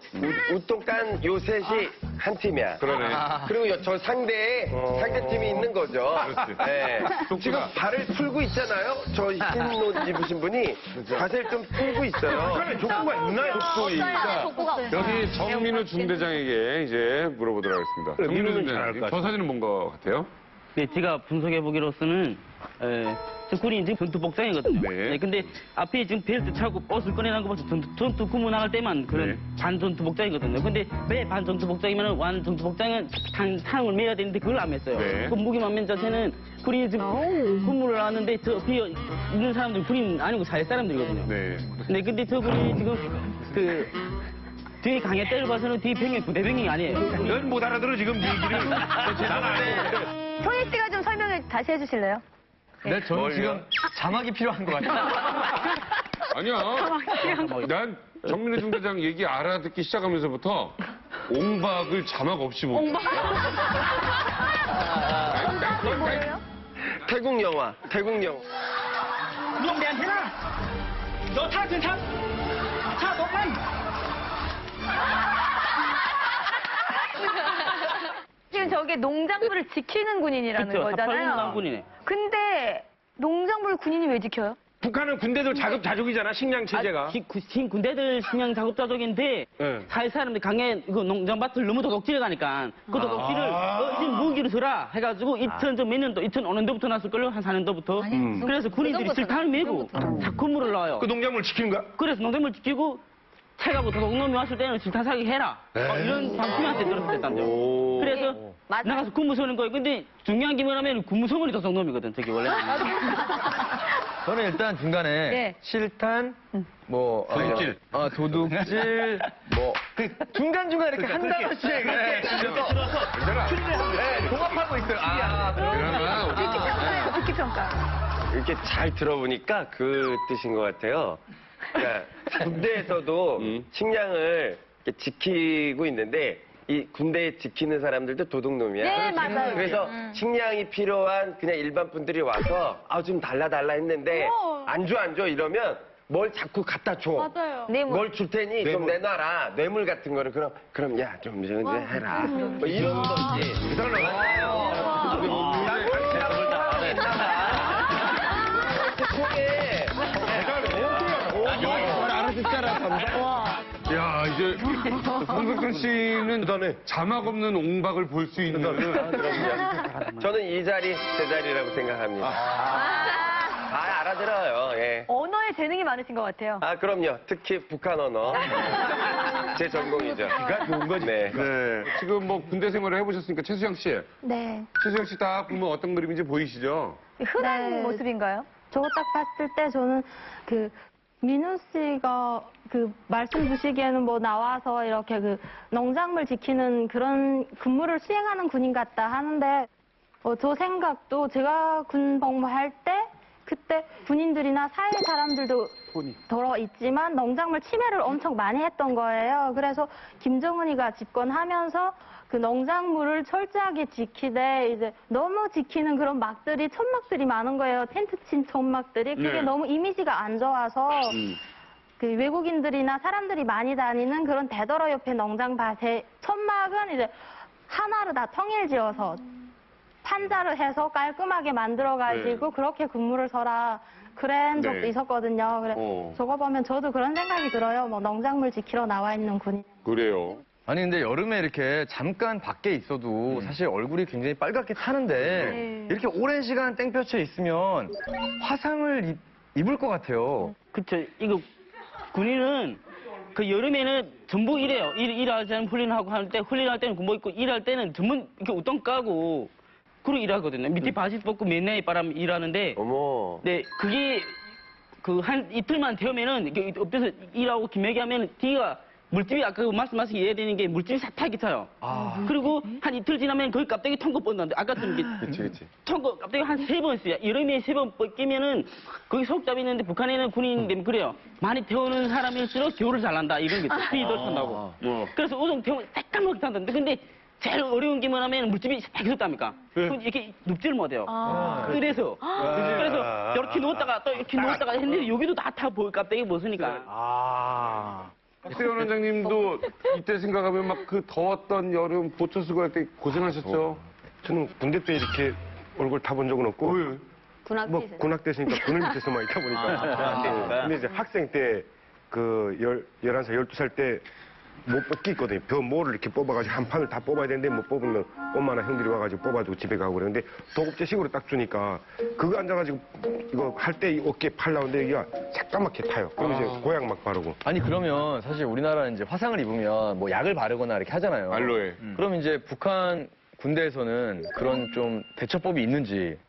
Speaker 6: 우통 깐 요 셋이 한 팀이야.
Speaker 4: 그러네.
Speaker 6: 그리고 저 상대팀이 있는 거죠.
Speaker 4: 그렇지.
Speaker 6: 네. 지금 발을 풀고 있잖아요. 저 흰 옷 입으신 분이 발을 좀 풀고 있어요.
Speaker 11: 북한에 족구가 있나요?
Speaker 2: 족구가 없어요.
Speaker 4: 여기 정민우 중대장에게 이제 물어보도록 하겠습니다.
Speaker 11: 그래,
Speaker 4: 정민우
Speaker 11: 민우는
Speaker 4: 중대장,
Speaker 11: 잘할 것
Speaker 4: 저 사진은 뭔 것 같아요?
Speaker 7: 네, 제가 분석해보기로서는 저 군인 지금 전투 복장이거든요.
Speaker 4: 네.
Speaker 7: 근데 앞에 지금 벨트 차고 버스를 꺼내는 거 봐서 전투 구무 나갈 때만 그런
Speaker 4: 네.
Speaker 7: 반전투 복장이거든요. 근데 왜 반전투 복장이면 완전투 복장은 탄을 매야 되는데 그걸 안 맸어요.
Speaker 4: 네.
Speaker 7: 그 무기만 맨 자체는 군인이 지금 근무를 하는데 저 뒤에 있는 사람들 군인 아니고 살 사람들이거든요.
Speaker 4: 네.
Speaker 7: 네, 근데 저 군인이 지금 그 뒤에 강에 때려 봐서는 뒤에 병력 부대병력이 아니에요.
Speaker 11: 넌 못 알아들어, 지금 얘기를. 난 알겠는데.
Speaker 2: 토니 씨가 좀 설명을 다시 해주실래요?
Speaker 9: 네, 저는 지금 자막이 필요한 것 같아요.
Speaker 4: 아니야. 난 정민우 중대장 얘기 알아듣기 시작하면서부터 옹박을 자막 없이 보고.
Speaker 2: 옹박? 뭐예요?
Speaker 6: 태국 영화.
Speaker 8: 놈 내한테 나! 너 타락된 차! 차 너만!
Speaker 2: 지금 저게 농장부를 지키는 군인이라는
Speaker 7: 그렇죠.
Speaker 2: 거잖아요.
Speaker 7: 사팔농장 군이네.
Speaker 2: 근데 농장부를 군인이 왜 지켜요?
Speaker 11: 북한은 군대도 자급자족이잖아, 식량 체제가.
Speaker 7: 군대들 식량 자급자족인데
Speaker 11: 네.
Speaker 7: 사회 사람들이 강에 이거 농장밭을 너무 도둑질해 가니까 그 도둑질을 지금 무기를 써라 해가지고 2005년도부터 났을걸요? 한 4년도부터. 그래서 군인들이 실탄을 메고 군무를 놔요.
Speaker 11: 그 농작물 지키는 거야?
Speaker 7: 그래서 농작물 지키고 채가고 도둑놈이 왔을 때는 실탄 사기 해라. 이런 장팀한테 들었었단죠. 그래서 나가서 군무 서는 거예요. 근데 중요한 게 뭐냐면 군무서원이 도둑놈이거든, 저기 원래.
Speaker 9: 저는 일단 중간에
Speaker 2: 네.
Speaker 9: 실탄, 뭐
Speaker 4: 도둑질.
Speaker 9: 도둑질, 뭐 그 중간중간 이렇게 한 단어씩 이렇게 종합하고 있어요.
Speaker 2: 듣기 평가.
Speaker 6: 이렇게 잘 들어보니까 그 뜻인 것 같아요. 그러니까 군대에서도 식량을 이렇게 지키고 있는데 이 군대에 지키는 사람들도 도둑놈이야.
Speaker 2: 네, 맞아요.
Speaker 6: 그래서 식량이 필요한 그냥 일반 분들이 와서 좀 달라 했는데 안 줘 이러면 뭘 자꾸 갖다 줘.
Speaker 10: 맞아요.
Speaker 6: 뭘 줄 테니 좀 내놔라. 뇌물 같은 거를 그럼 야 좀 해라. 뭐 이런 거지.
Speaker 4: 야, 이제 홍석천 씨는 자막 없는 옹박을 볼 수 있는.
Speaker 6: 저는 이 자리 제 자리라고 생각합니다. 잘 알아들어요. 예.
Speaker 2: 언어에 재능이 많으신 것 같아요.
Speaker 6: 그럼요. 특히 북한 언어. 제 전공이죠.
Speaker 11: 그러니까 좋은 거지.
Speaker 4: 네. 지금 뭐 군대 생활을 해보셨으니까 최수영 씨.
Speaker 12: 네.
Speaker 4: 최수영 씨 딱 보면 어떤 그림인지 보이시죠?
Speaker 2: 흔한
Speaker 12: 네.
Speaker 2: 모습인가요?
Speaker 12: 저거 딱 봤을 때 저는 민우 씨가 말씀 주시기에는 뭐 나와서 이렇게 농작물 지키는 그런 근무를 수행하는 군인 같다 하는데 저 생각도 제가 군 복무할 때 그때 군인들이나 사회 사람들도 들어 있지만 농작물 침해를 엄청 많이 했던 거예요. 그래서 김정은이가 집권하면서 그 농작물을 철저하게 지키되 이제 너무 지키는 그런 천막들이 많은 거예요. 텐트 친 천막들이. 그게
Speaker 4: 네.
Speaker 12: 너무 이미지가 안 좋아서 그 외국인들이나 사람들이 많이 다니는 그런 대도로 옆에 농장밭에 천막은 이제 하나로 다 통일지어서 판자를 해서 깔끔하게 만들어가지고 그렇게 근무를 서라 그런 적도 있었거든요. 그래 저거 보면 저도 그런 생각이 들어요. 뭐 농작물 지키러 나와 있는 군인.
Speaker 4: 그래요.
Speaker 9: 아니 근데 여름에 이렇게 잠깐 밖에 있어도 사실 얼굴이 굉장히 빨갛게 타는데 이렇게 오랜 시간 땡볕에 있으면 화상을 입을 것 같아요.
Speaker 7: 그쵸. 이거 군인은 그 여름에는 전부 일해요. 일할 때는 훈련하고 하는데 훈련할 때는 군복 입고 일할 때는 전부 이렇게 우동 까고 그러고 일하거든요. 밑에 바지 벗고 맨날 바람 일하는데.
Speaker 6: 어머.
Speaker 7: 네, 그게 한 이틀만 되면은 이렇게 옆에서 일하고 김매기 하면 뒤가 물집이 아까 말씀하신 이해야 되는 게 물집이 사타기 타요. 그리고 한 이틀 지나면 거기 깜짝이 통거 뻗는데 아까 좀
Speaker 6: 그치.
Speaker 7: 통거 깜짝이 한 3번 써요. 여름에 3번 뻗기면은 거기 속잡이 있는데 북한에는 군인인데 그래요. 많이 태우는 사람일수록 겨울을 잘 난다 이런 게 있어요. 스피드 탄다고. 그래서 우동 태우면 새까맣게 탄다는데 근데 제일 어려운 게 뭐냐면 물집이 새까맣답니까? 이렇게 눕지를 못해요. 그래서 이렇게 누웠다가 또 이렇게 누웠다가 했는데 여기도 다 깜짝이 벗으니까.
Speaker 4: 박세현 원장님도 이때 생각하면 막 그 더웠던 여름 보초 쓰고 할 때 고생하셨죠?
Speaker 11: 저는 군대 때 이렇게 얼굴 타본 적은 없고 뭐 군악대 있으니까 군을 밑에서만 있다 보니까 근데 이제 학생 때 11살, 12살 때 못 뽑기 있거든요. 모를 이렇게 뽑아가지고 한 판을 다 뽑아야 되는데 못 뽑으면 엄마나 형들이 와가지고 뽑아주고 집에 가고 그러는데 도급제식으로 딱 주니까 그거 앉아가지고 이거 할 때 어깨 팔 나오는데 여기가 새까맣게 타요. 그럼 이제 고약 막 바르고.
Speaker 9: 아니 그러면 사실 우리나라는 이제 화상을 입으면 뭐 약을 바르거나 이렇게 하잖아요.
Speaker 4: 알로에.
Speaker 9: 그럼 이제 북한 군대에서는 그런 좀 대처법이 있는지.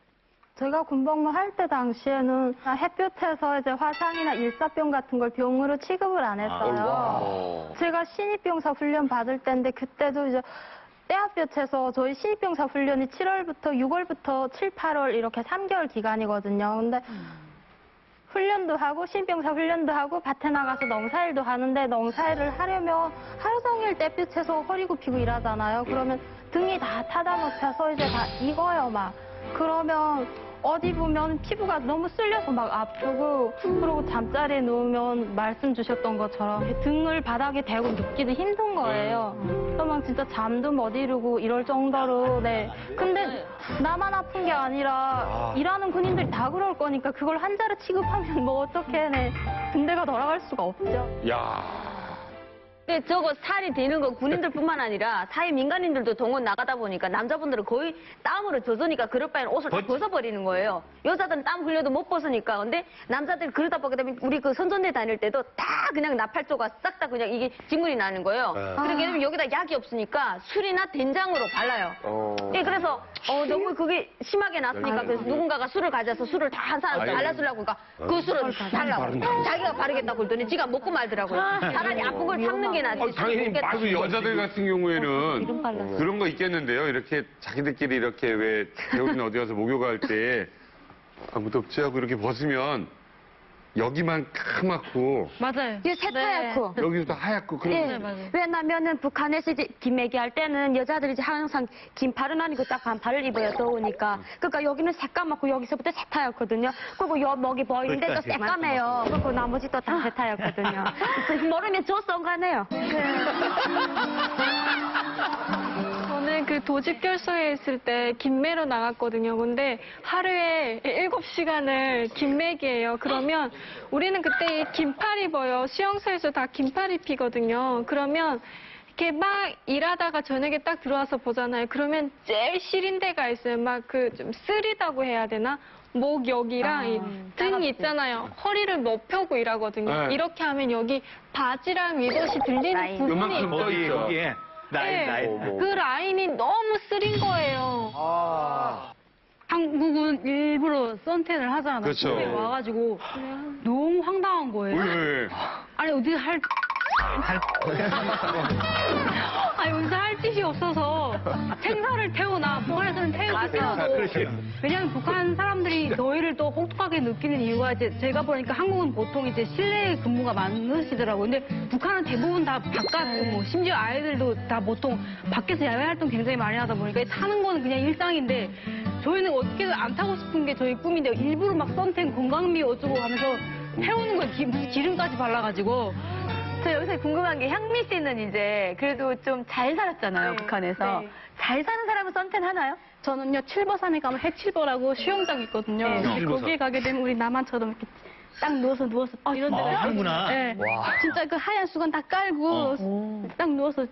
Speaker 12: 제가 군복무 할 때 당시에는 햇볕에서 이제 화상이나 일사병 같은 걸 병으로 취급을 안 했어요. 제가 신입병사 훈련 받을 때인데 그때도 이제 떼압볕에서 저희 신입병사 훈련이 7월부터 6월부터 7, 8월 이렇게 3개월 기간이거든요. 근데 훈련도 하고 신입병사 훈련도 하고 밭에 나가서 농사일도 하는데 농사일을 하려면 하루 종일 떼볕에서 허리 굽히고 일하잖아요. 그러면 등이 다 타다 놓쳐서 이제 다 익어요 막. 그러면
Speaker 10: 어디 보면 피부가 너무 쓸려서 막 아프고 그리고 잠자리에 누우면 말씀 주셨던 것처럼 등을 바닥에 대고 눕기도 힘든 거예요. 그래서 막 진짜 잠도 못 이루고 이럴 정도로 네. 근데 나만 아픈 게 아니라 일하는 군인들이 다 그럴 거니까 그걸 한자로 취급하면 뭐 어떻게 네. 군대가 돌아갈 수가 없죠.
Speaker 4: 야.
Speaker 14: 근데 저거 살이 되는 거 군인들뿐만 아니라 사회 민간인들도 동원 나가다 보니까 남자분들은 거의 땀으로 젖으니까 그럴 바에는 옷을 다 벗어버리는 거예요. 여자들은 땀 흘려도 못 벗으니까. 근데 남자들이 그러다 보게 되면 우리 그 선전대 다닐 때도 다 그냥 나팔조가 싹 다 그냥 이게 직물이 나는 거예요. 그러게 되면 여기다 약이 없으니까 술이나 된장으로 발라요. 예, 그래서 너무 그게 심하게 났으니까 그래서 누군가가 술을 가져서 술을 다 한 사람 발라주려고 그러니까 그 술을 달라고. 자기가 바르겠다고 그러더니 지가 먹고 말더라고요. 차라리 아픈 걸 참는 게 낫지.
Speaker 4: 당연히 그 여자들 같은 경우에는 그런 거 있겠는데요. 이렇게 자기들끼리 이렇게 왜 배우진 어디 가서 목욕할 때 무덥지 하고 이렇게 벗으면 여기만 까맣고
Speaker 14: 맞아요. 이게 새하얗고
Speaker 4: 여기도 하얗고 그런
Speaker 14: 예. 왜냐면은 북한에서 이제 김매기 할 때는 여자들이 이제 항상 긴팔은 아니고 딱 반팔을 입어요. 더우니까. 그러니까 여기는 새까맣고 여기서부터 새하얗거든요. 그리고 여 목이 보이는데 또 새까매요. 그리고 나머지 또 다 새하얗거든요. 모르면 저 썬가네요.
Speaker 10: 저는 그 도직 결성에 있을 때 김매로 나갔거든요. 근데 하루에 7시간을 김매기예요. 그러면 우리는 그때 이 긴팔 입어요. 수영소에서 다 긴팔 입히거든요. 그러면 이렇게 막 일하다가 저녁에 딱 들어와서 보잖아요. 그러면 제일 시린 데가 있어요. 막 그 좀 쓰리다고 해야 되나? 목 여기랑 이 등 있잖아요. 허리를 못 펴고 일하거든요.
Speaker 4: 네.
Speaker 10: 이렇게 하면 여기 바지랑 위봇이 들리는 부분이
Speaker 4: 요만큼 떠 있어.
Speaker 8: 거기에
Speaker 10: 네, 그 라인이 너무 쓰린 거예요.
Speaker 3: 한국은 일부러 선탠을 하잖아요.
Speaker 4: 그렇죠.
Speaker 3: 근데 와가지고 너무 황당한 거예요.
Speaker 4: 왜?
Speaker 3: 아니 어디 아니 어디서 할 짓이 없어서 생사를 태우나 북한에서는 태우도 왜냐하면 북한 사람들이 더위를 또 혹독하게 느끼는 이유가 이제 제가 보니까 한국은 보통 이제 실내 근무가 많으시더라고요. 근데 북한은 대부분 다 바깥 근무, 심지어 아이들도 다 보통 밖에서 야외 활동 굉장히 많이 하다 보니까 타는 거는 그냥 일상인데 저희는 어떻게든 안 타고 싶은 게 저희 꿈인데 일부러 막 선탠 건강미 어쩌고 하면서 태우는 거 무슨 기름까지 발라가지고
Speaker 2: 저 여기서 궁금한 게 향미 씨는 이제 그래도 좀 잘 살았잖아요,
Speaker 10: 네.
Speaker 2: 북한에서.
Speaker 10: 네.
Speaker 2: 잘 사는 사람은 선탠 하나요?
Speaker 10: 저는요, 칠보산에 가면 해칠보라고 수영장 있거든요. 근데 거기에 가게 되면 우리 남한처럼 이렇게 딱 누워서 이런 데가
Speaker 8: 하는구나.
Speaker 10: 네. 진짜 그 하얀 수건 다 깔고 딱 누워서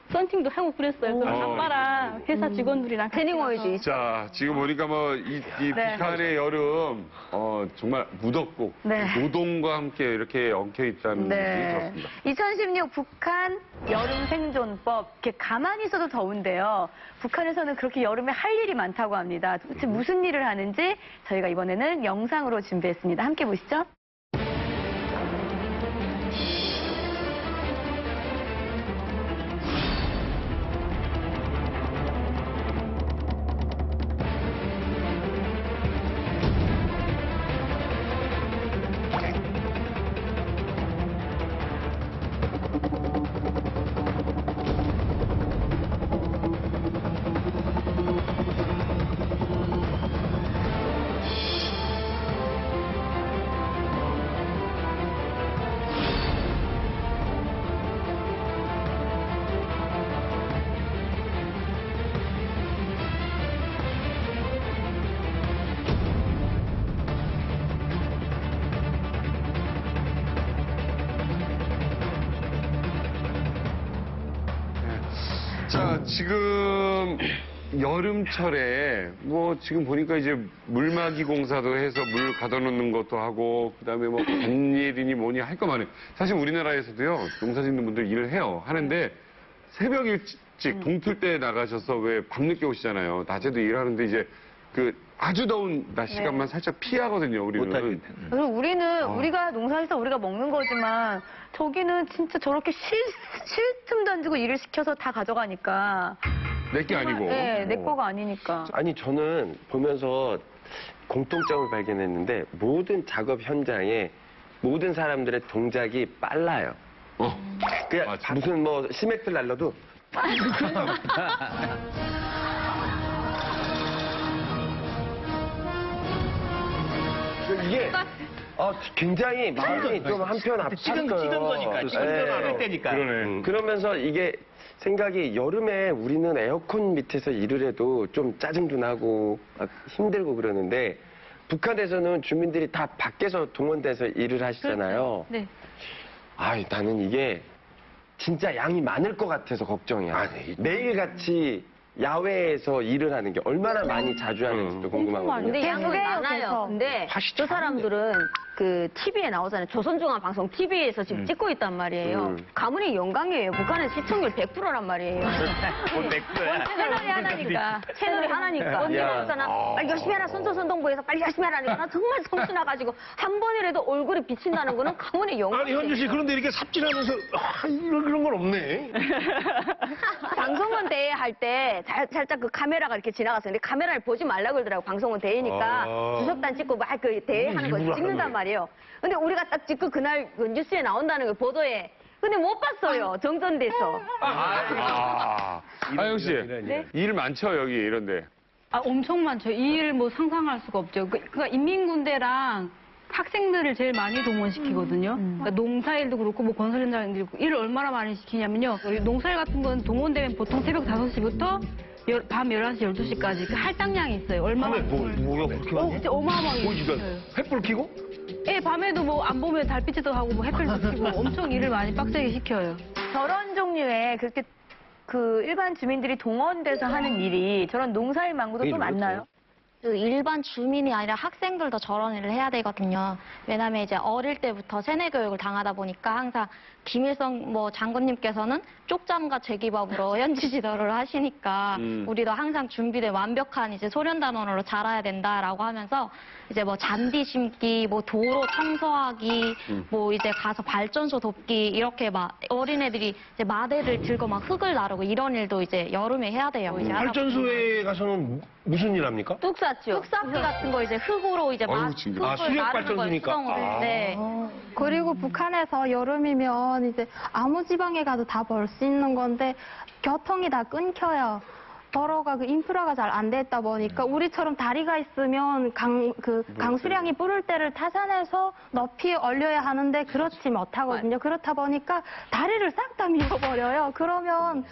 Speaker 10: 썬팅도 하고 그랬어요. 그럼 아빠랑 회사 직원들이랑
Speaker 2: 태닝 오일도 있어.
Speaker 4: 자, 지금 보니까 뭐 이
Speaker 2: 네.
Speaker 4: 북한의 여름 정말 무덥고
Speaker 2: 네.
Speaker 4: 노동과 함께 이렇게 엉켜 있다는 느낌이 들었습니다.
Speaker 2: 2016 북한 여름 생존법. 이렇게 가만히 있어도 더운데요. 북한에서는 그렇게 여름에 할 일이 많다고 합니다. 도대체 무슨 일을 하는지 저희가 이번에는 영상으로 준비했습니다. 함께 보시죠.
Speaker 4: 자, 지금 여름철에 뭐 지금 보니까 이제 물막이 공사도 해서 물 가둬놓는 것도 하고 그다음에 뭐 밭일이니 뭐니 할 거 많아요. 사실 우리나라에서도요 농사 짓는 분들 일을 해요. 하는데 새벽 일찍 동틀 때 나가셔서 왜 밤늦게 오시잖아요. 낮에도 일하는데 이제 그 아주 더운 낮 시간만 살짝 피하거든요. 우리는.
Speaker 2: 그래서 우리가 농사에서 우리가 먹는 거지만 저기는 진짜 저렇게 쉴 틈도 안 주고 일을 시켜서 다 가져가니까.
Speaker 4: 내게 아니고.
Speaker 2: 네, 내 거가 아니니까.
Speaker 6: 아니 저는 보면서 공통점을 발견했는데 모든 작업 현장에 모든 사람들의 동작이 빨라요. 그냥 무슨 뭐 심액들 날려도 이게 굉장히 마음이 좀 한편 아팠어요.
Speaker 8: 찍은 거니까, 찍을 때니까.
Speaker 6: 그러면서 이게 생각이 여름에 우리는 에어컨 밑에서 일을 해도 좀 짜증도 나고 막 힘들고 그러는데 북한에서는 주민들이 다 밖에서 동원돼서 일을 하시잖아요.
Speaker 3: 네.
Speaker 6: 나는 이게 진짜 양이 많을 것 같아서 걱정이야. 매일같이 야외에서 일을 하는 게 얼마나 많이 자주 하는지도 궁금하거든요.
Speaker 14: 근데 양이 많아요. 근데 저 사람들은 그 TV에 나오잖아요. 조선중앙방송 TV에서 지금 찍고 있단 말이에요. 가문이 영광이에요. 북한은 시청률 100%란 말이에요.
Speaker 8: 100%야.
Speaker 14: 채널이 하나니까. 채널이 하나니까. 언제나 그러잖아. 빨리 열심히 해라. 선조선동부에서 빨리 열심히 하라니까. 나 정말 정신나가지고 한 번이라도 얼굴이 비친다는 거는 가문의 영광이에요.
Speaker 11: 아니 현주 씨 그런데 이렇게 삽질하면서 그런 건 없네.
Speaker 14: 방송원 대회 할 때 살짝 그 카메라가 이렇게 지나갔어요. 근데 카메라를 보지 말라 그러더라고. 방송원 대회니까 주석단 찍고 막 그 대회 하는 거 찍는단 말이에요. 근데 우리가 딱 찍고 그날 그 뉴스에 나온다는 거 보도에. 근데 못 봤어요. 정전돼서.
Speaker 4: 하영 씨,
Speaker 3: 네?
Speaker 4: 일 많죠 여기 이런데.
Speaker 3: 엄청 많죠. 이 일 뭐 상상할 수가 없죠. 그러니까 인민군대랑 학생들을 제일 많이 동원시키거든요. 그러니까 농사일도 그렇고 뭐 건설 현장도 그렇고 일을 얼마나 많이 시키냐면요. 농사일 같은 건 동원되면 보통 새벽 5시부터 밤 11시, 12시까지 그 할당량이 있어요. 얼마나
Speaker 11: 뭐야 그렇게 많이?
Speaker 3: 진짜 어마어마하게
Speaker 11: 보이지도
Speaker 3: 시켜요.
Speaker 11: 횃불 켜고?
Speaker 3: 예, 밤에도 뭐 안 보면 달빛에도 하고 뭐 햇볕도 켜고 엄청 일을 많이 빡세게 시켜요.
Speaker 2: 저런 종류의 그렇게 그 일반 주민들이 동원돼서 하는 일이 저런 농사일 말고도 또 많나요?
Speaker 13: 그 일반 주민이 아니라 학생들도 저런 일을 해야 되거든요. 왜냐하면 이제 어릴 때부터 세뇌 교육을 당하다 보니까 항상 김일성 뭐 장군님께서는 쪽잠과 제기법으로 현지 지도를 하시니까 우리도 항상 준비된 완벽한 이제 소련단원으로 자라야 된다라고 하면서 이제 뭐 잔디 심기, 뭐 도로 청소하기, 뭐 이제 가서 발전소 돕기 이렇게 막 어린애들이 이제 마대를 들고 막 흙을 나르고 이런 일도 이제 여름에 해야 돼요. 이제
Speaker 11: 발전소에 가서는 무슨 일 합니까?
Speaker 14: 뚝 쌌죠.
Speaker 13: 흙 쌓기 같은 거 이제 흙으로 이제 막 흙을
Speaker 11: 수력
Speaker 13: 나르는
Speaker 11: 발전소니까.
Speaker 13: 거예요. 네.
Speaker 12: 그리고 북한에서 여름이면 이제 아무 지방에 가도 다 볼 수 있는 건데 교통이 다 끊겨요. 도로가 그 인프라가 잘 안 됐다 보니까 우리처럼 다리가 있으면 강수량이 뿌를 때를 타산해서 높이 올려야 하는데 그렇지 못하거든요. 그렇다 보니까 다리를 싹 다 밀어버려요. 그러면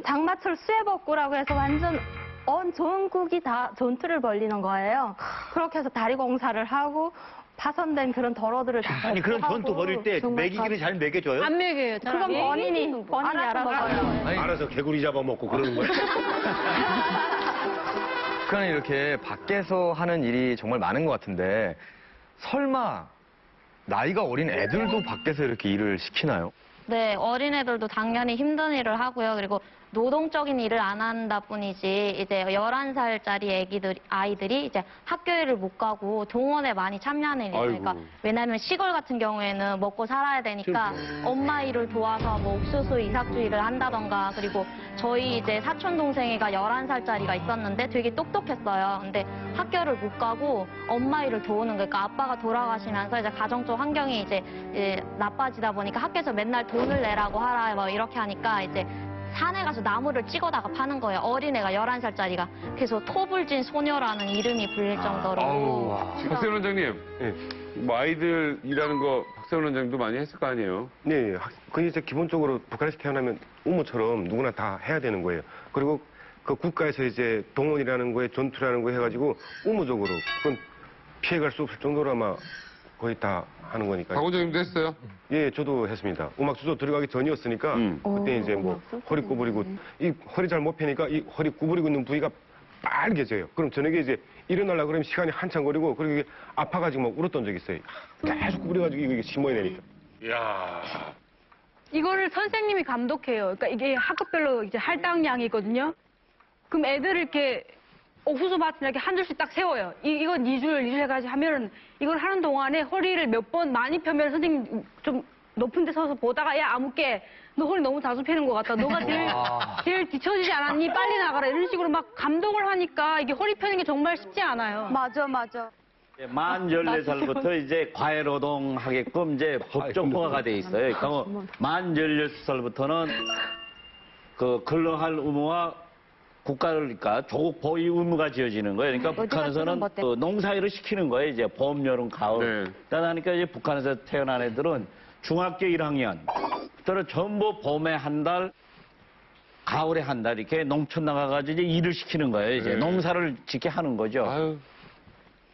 Speaker 12: 장마철 수해복구라고 해서 완전 온 전국이 다 전투를 벌리는 거예요. 그렇게 해서 다리 공사를 하고 파손된 그런 도로들을 다
Speaker 8: 아니 그런 전투 벌일 때 먹이기를 잘 먹여줘요?
Speaker 10: 안 먹여요.
Speaker 12: 그건 본인이 알아서 먹어요.
Speaker 11: 알아서 개구리 잡아먹고 그러는 거야.
Speaker 9: 북한은 이렇게 밖에서 하는 일이 정말 많은 것 같은데 설마 나이가 어린 애들도 밖에서 이렇게 일을 시키나요?
Speaker 13: 네, 어린애들도 당연히 힘든 일을 하고요. 그리고 노동적인 일을 안 한다 뿐이지 이제 11살짜리 아이들이 이제 학교를 못 가고 동원에 많이 참여하는 일이에요. 그러니까 왜냐하면 시골 같은 경우에는 먹고 살아야 되니까 엄마 일을 도와서 뭐 옥수수 이삭주 일을 한다던가 그리고 저희 이제 사촌 동생이가 11살짜리가 있었는데 되게 똑똑했어요. 근데 학교를 못 가고 엄마 일을 도우는 거니까 아빠가 돌아가시면서 이제 가정적 환경이 이제 나빠지다 보니까 학교에서 맨날 돈을 내라고 하라 뭐 이렇게 하니까 이제 산에 가서 나무를 찍어다가 파는 거예요. 어린애가 11살짜리가. 그래서 토불진 소녀라는 이름이 불릴 정도로.
Speaker 4: 박세훈 원장님, 뭐 아이들 일하는 거 박세훈 원장님도 많이 했을 거 아니에요?
Speaker 11: 네, 그게 이제 기본적으로 북한에서 태어나면 우모처럼 누구나 다 해야 되는 거예요. 그리고 그 국가에서 이제 동원이라는 거에 전투라는 거 해가지고 우모적으로 그건 피해갈 수 없을 정도로 아마 거의 다 하는 거니까.
Speaker 4: 박 원장님도 했어요?
Speaker 11: 예, 저도 했습니다. 음악주도 들어가기 전이었으니까 그때 이제 뭐 허리 구부리고 이 허리 잘 못 펴니까 이 허리 구부리고 있는 부위가 빨개져요. 그럼 저녁에 이제 일어나려고 그러면 시간이 한참 걸리고 그리고 이게 아파가지고 막 울었던 적이 있어요. 계속 구부려가지고 이게 심어야 되니까.
Speaker 4: 이야.
Speaker 3: 이거를 선생님이 감독해요. 그러니까 이게 학급별로 이제 할당량이거든요. 그럼 애들을 이렇게 옥수수 밭에 이렇게 한 줄씩 딱 세워요. 이건 2줄 해가지고 하면은 이걸 하는 동안에 허리를 몇 번 많이 펴면 선생님 좀 높은 데 서서 보다가 야 아무개 너 허리 너무 자주 펴는 것 같다. 너가 제일 뒤처지지 않았니? 빨리 나가라. 이런 식으로 막 감독을 하니까 이게 허리 펴는 게 정말 쉽지 않아요.
Speaker 2: 맞아.
Speaker 8: 만 14살부터 이제 과외노동하게끔 이제 법정 허가가 돼 있어요. 그러니까 만 16살부터는 그 근로할 의무와 국가를 그러니까 조국 보위 의무가 지어지는 거예요. 그러니까 북한에서는 농사일을 시키는 거예요. 이제 봄, 여름, 가을. 그러니까 이제 북한에서 태어난 애들은 중학교 1학년 들은 전부 봄에 한 달, 가을에 한 달 이렇게 농촌 나가가지고 이제 일을 시키는 거예요. 이제 농사를 짓게 하는 거죠.
Speaker 1: 아유.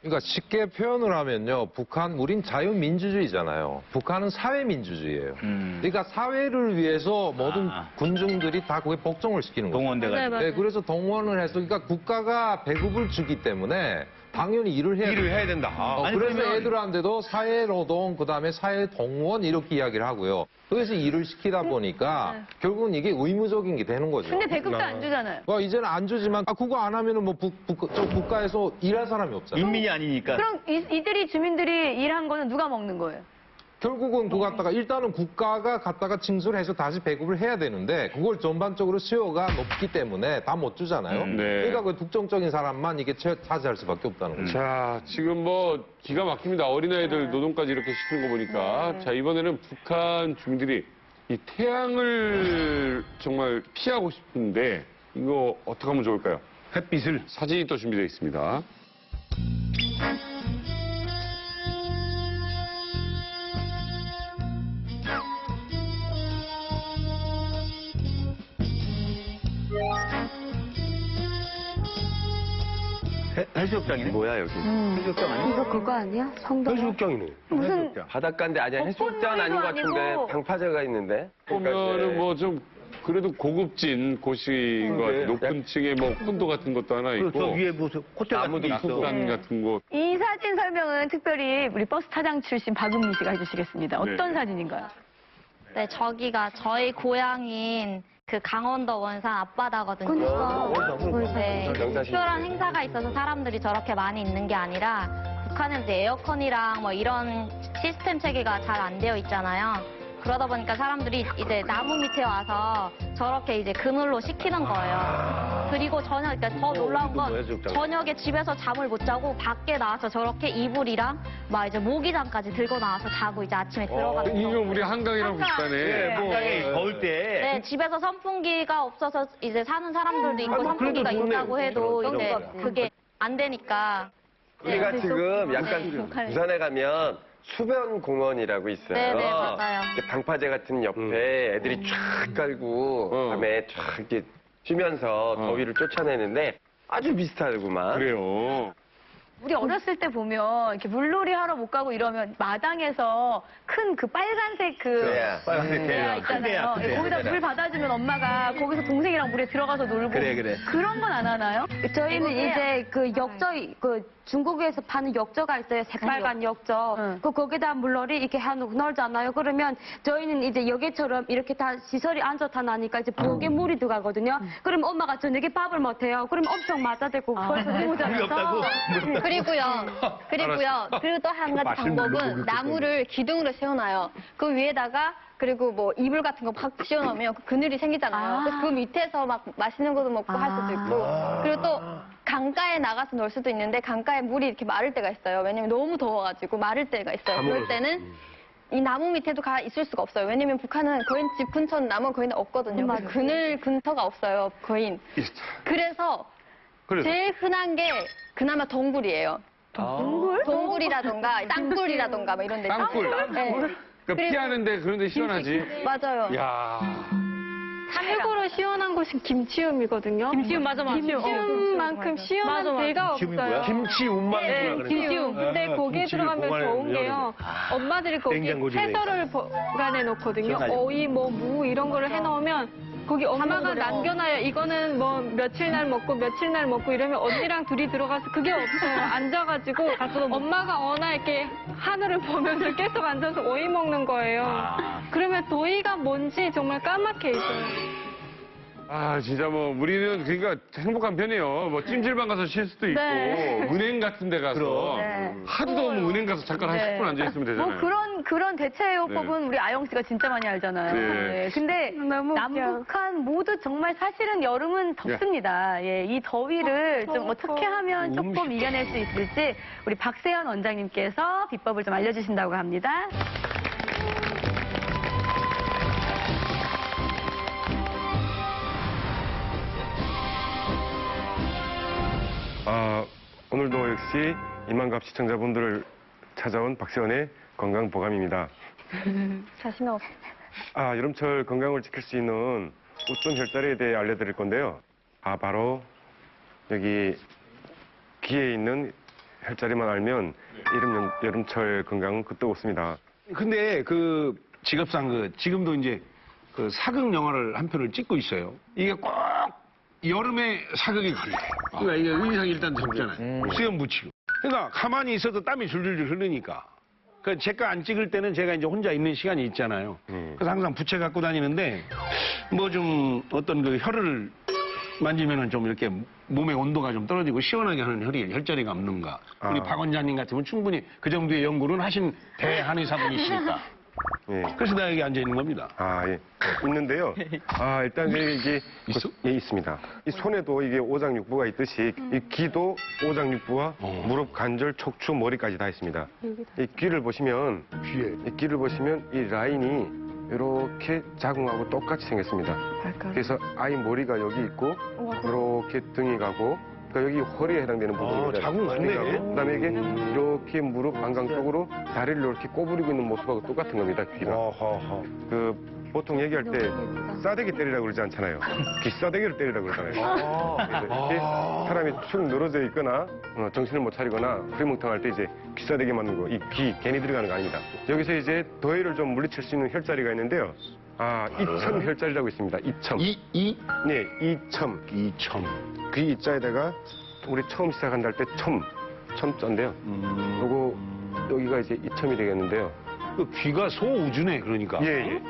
Speaker 1: 그러니까 쉽게 표현을 하면요, 우린 자유민주주의잖아요. 북한은 사회민주주의예요. 그러니까 사회를 위해서 모든 군중들이 다 그게 복종을 시키는 거죠.
Speaker 8: 동원돼가지고.
Speaker 1: 네, 그래서 동원을 해서, 그러니까 국가가 배급을 주기 때문에 당연히 일을 해야
Speaker 11: 된다.
Speaker 1: 그래서 애들한테도 사회노동, 그다음에 사회동원 이렇게 이야기를 하고요. 그래서 일을 시키다 보니까 결국은 이게 의무적인 게 되는 거죠.
Speaker 2: 근데 배급도 안 주잖아요.
Speaker 1: 이제는 안 주지만 그거 안 하면은 뭐 국가에서 일할 사람이 없잖아요.
Speaker 8: 인민이 아니니까.
Speaker 2: 그럼 이들이 주민들이 일한 거는 누가 먹는 거예요?
Speaker 1: 결국은 그거 갖다가 일단은 국가가 갖다가 징수를 해서 다시 배급을 해야 되는데 그걸 전반적으로 수요가 높기 때문에 다 못 주잖아요. 그러니까 그 특정적인 사람만 이게 차지할 수밖에 없다는 거죠.
Speaker 4: 자, 지금 뭐 기가 막힙니다. 어린아이들 노동까지 이렇게 시키는 거 보니까. 자, 이번에는 북한 주민들이 이 태양을 정말 피하고 싶은데 이거 어떻게 하면 좋을까요? 햇빛을. 사진이 또 준비되어 있습니다.
Speaker 6: 해수욕장이네. 뭐야 여기? 해수욕장 아니야?
Speaker 14: 이거 그거 아니야? 성당?
Speaker 6: 해수욕장이네.
Speaker 2: 무슨
Speaker 6: 바닷가인데 아니야 해수욕장은 아닌 것 같은데
Speaker 2: 아니고.
Speaker 6: 방파제가 있는데.
Speaker 4: 보면은 뭐 좀 그래도 고급진 곳인 것 같아요. 높은 층에 뭐 콘도 같은 것도 하나 있고.
Speaker 8: 저 위에 무슨 호텔 같은 게 있어.
Speaker 4: 낙산 같은 곳.
Speaker 2: 이 사진 설명은 특별히 우리 버스 타장 출신 박은미 씨가 해주시겠습니다. 어떤 사진인가요?
Speaker 13: 네, 저기가 저희 고향인 그 강원도 원산 앞바다거든요. 네, 특별한 행사가 있어서 사람들이 저렇게 많이 있는 게 아니라 북한은 이제 에어컨이랑 뭐 이런 시스템 체계가 잘 안 되어 있잖아요. 그러다 보니까 사람들이 이제 나무 밑에 와서 저렇게 이제 그늘로 식히는 거예요. 그리고 그러니까 더 놀라운 건 저녁에 집에서 잠을 못 자고 밖에 나와서 저렇게 이불이랑 막 이제 모기장까지 들고 나와서 자고 이제 아침에 들어가서.
Speaker 4: 이거 우리 한강이랑 비슷하네.
Speaker 8: 한강에 더울 때.
Speaker 13: 네, 집에서 선풍기가 없어서 이제 사는 사람들도 있고 선풍기가 있다고 해도 이제 그게 안 되니까.
Speaker 6: 우리가 지금 약간 부산에 가면 수변공원이라고 있어요.
Speaker 13: 네네, 맞아요.
Speaker 6: 방파제 같은 옆에 애들이 쫙 깔고 밤에 쫙 이렇게 쉬면서 더위를 쫓아내는데 아주 비슷하구만.
Speaker 4: 그래요.
Speaker 2: 우리 어렸을 때 보면 이렇게 물놀이 하러 못 가고 이러면 마당에서 큰 그 빨간색
Speaker 6: 빨간색
Speaker 2: 대야 있잖아요. 거기다 물 받아주면 엄마가 거기서 동생이랑 물에 들어가서 놀고 그런 건 안 하나요?
Speaker 14: 저희는 이제 그 역저 중국에서 파는 역저가 있어요. 새빨간 역저. 거기다 물놀이 이렇게 해놓고 놀잖아요. 그러면 저희는 이제 여기처럼 이렇게 다 시설이 안 좋다 나니까 이제 부엌에 물이 들어가거든요. 그럼 엄마가 저녁에 밥을 못 해요. 그럼 엄청 맞아대고 벌써 공장에서.
Speaker 13: 그리고 또 한 가지 방법은 나무를 기둥으로 세워놔요. 그 위에다가 그리고 뭐 이불 같은 거 팍 씌워놓으면 그늘이 생기잖아요. 그래서 그 밑에서 막 맛있는 것도 먹고 할 수도 있고. 그리고 또 강가에 나가서 놀 수도 있는데 강가에 물이 이렇게 마를 때가 있어요. 왜냐면 너무 더워가지고 마를 때가 있어요. 그럴 때는 이 나무 밑에도 가 있을 수가 없어요. 왜냐면 북한은 거의 집 근처는 나무가 거의 없거든요. 그래서 그늘 근처가 없어요. 거의. 그래서 제일 흔한 게 그나마 동굴이에요. 동굴이라던가 땅굴이라던가 뭐 이런 데.
Speaker 4: 땅굴.
Speaker 2: 네.
Speaker 4: 그러니까 피하는데 그런데 시원하지.
Speaker 2: 맞아요.
Speaker 4: 야.
Speaker 10: 최고로 시원한 곳이 김치움이거든요.
Speaker 3: 김치움 맞아.
Speaker 10: 김치움만큼 시원한 데가 없어요.
Speaker 6: 김치움만
Speaker 10: 김치움. 근데 거기에 들어가면 좋은 게요. 엄마들이 거기 채소를 보관해 놓거든요. 어이, 뭐, 무 이런 거를 해놓으면 거기 엄마가 남겨놔요. 이거는 뭐 며칠 날 먹고 이러면 언니랑 둘이 들어가서 그게 없어요. 앉아가지고 엄마가 어나 이렇게 하늘을 보면서 계속 앉아서 오이 먹는 거예요. 그러면 도이가 뭔지 정말 까맣게 있어요.
Speaker 4: 아, 진짜 뭐, 우리는 그러니까 행복한 편이에요. 뭐, 찜질방 가서 쉴 수도 있고, 은행 같은 데 가서, 하도 더우면 은행 가서 잠깐 한 10분 앉아있으면 되잖아요.
Speaker 2: 뭐 그런 대체요법은 우리 아영 씨가 진짜 많이 알잖아요.
Speaker 4: 네.
Speaker 2: 근데 남북한 모두 정말 사실은 여름은 덥습니다. 예, 이 더위를 좀 어떻게 하면 조금 이겨낼 수 있을지 우리 박세현 원장님께서 비법을 좀 알려주신다고 합니다.
Speaker 15: MBC 이만갑 시청자분들을 찾아온 박세원의 건강보감입니다.
Speaker 10: 자신 없어.
Speaker 15: 여름철 건강을 지킬 수 있는 어떤 혈자리에 대해 알려드릴 건데요. 바로 여기 귀에 있는 혈자리만 알면 여름철 건강은 끄떡 없습니다.
Speaker 11: 근데 직업상 지금도 이제 사극 영화를 한 편을 찍고 있어요. 이게 꼭 여름에 사극이 걸려요. 그러니까 이게 의상이 일단 덥잖아요. 수염 붙이고. 그러니까 가만히 있어도 땀이 줄줄줄 흐르니까. 제가 안 찍을 때는 제가 이제 혼자 있는 시간이 있잖아요. 그래서 항상 부채 갖고 다니는데 뭐 좀 어떤 혈을 만지면은 좀 이렇게 몸의 온도가 좀 떨어지고 시원하게 하는 혈자리가 없는가. 우리 박 원장님 같으면 충분히 그 정도의 연구는 하신 대한의사분이시니까. 그래서 내가 여기 앉아 있는 겁니다.
Speaker 15: 예. 있는데요. 일단 이게 있어? 있습니다. 이 손에도 이게 오장육부가 있듯이 이 귀도 오장육부와 무릎, 관절, 척추, 머리까지 다 있습니다. 이 귀를 보시면 이 라인이 이렇게 자궁하고 똑같이 생겼습니다. 그래서 아이 머리가 여기 있고 이렇게 등이 가고 여기 허리에 해당되는 부분입니다.
Speaker 11: 자궁 맞네.
Speaker 15: 그다음에 이게 이렇게 무릎 안강 쪽으로 다리를 이렇게 꼬부리고 있는 모습하고 똑같은 겁니다. 귀가. 보통 얘기할 때 싸대기 때리라고 그러지 않잖아요. 귀 싸대기를 때리라고 그러잖아요. 그래서 이렇게 사람이 축 늘어져 있거나 정신을 못 차리거나 흐리멍텅할 때 이제 귀 싸대기 맞는 거, 이 귀 괜히 들어가는 거 아닙니다. 여기서 이제 더위를 좀 물리칠 수 있는 혈자리가 있는데요. 이첨 혈자리라고 있습니다. 이첨. 네, 이첨. 귀 이자에다가 우리 처음 시작한다 할 때 첨자인데요. 요거 여기가 이제 이첨이 되겠는데요.
Speaker 11: 귀가 소우주네, 그러니까.
Speaker 15: 예.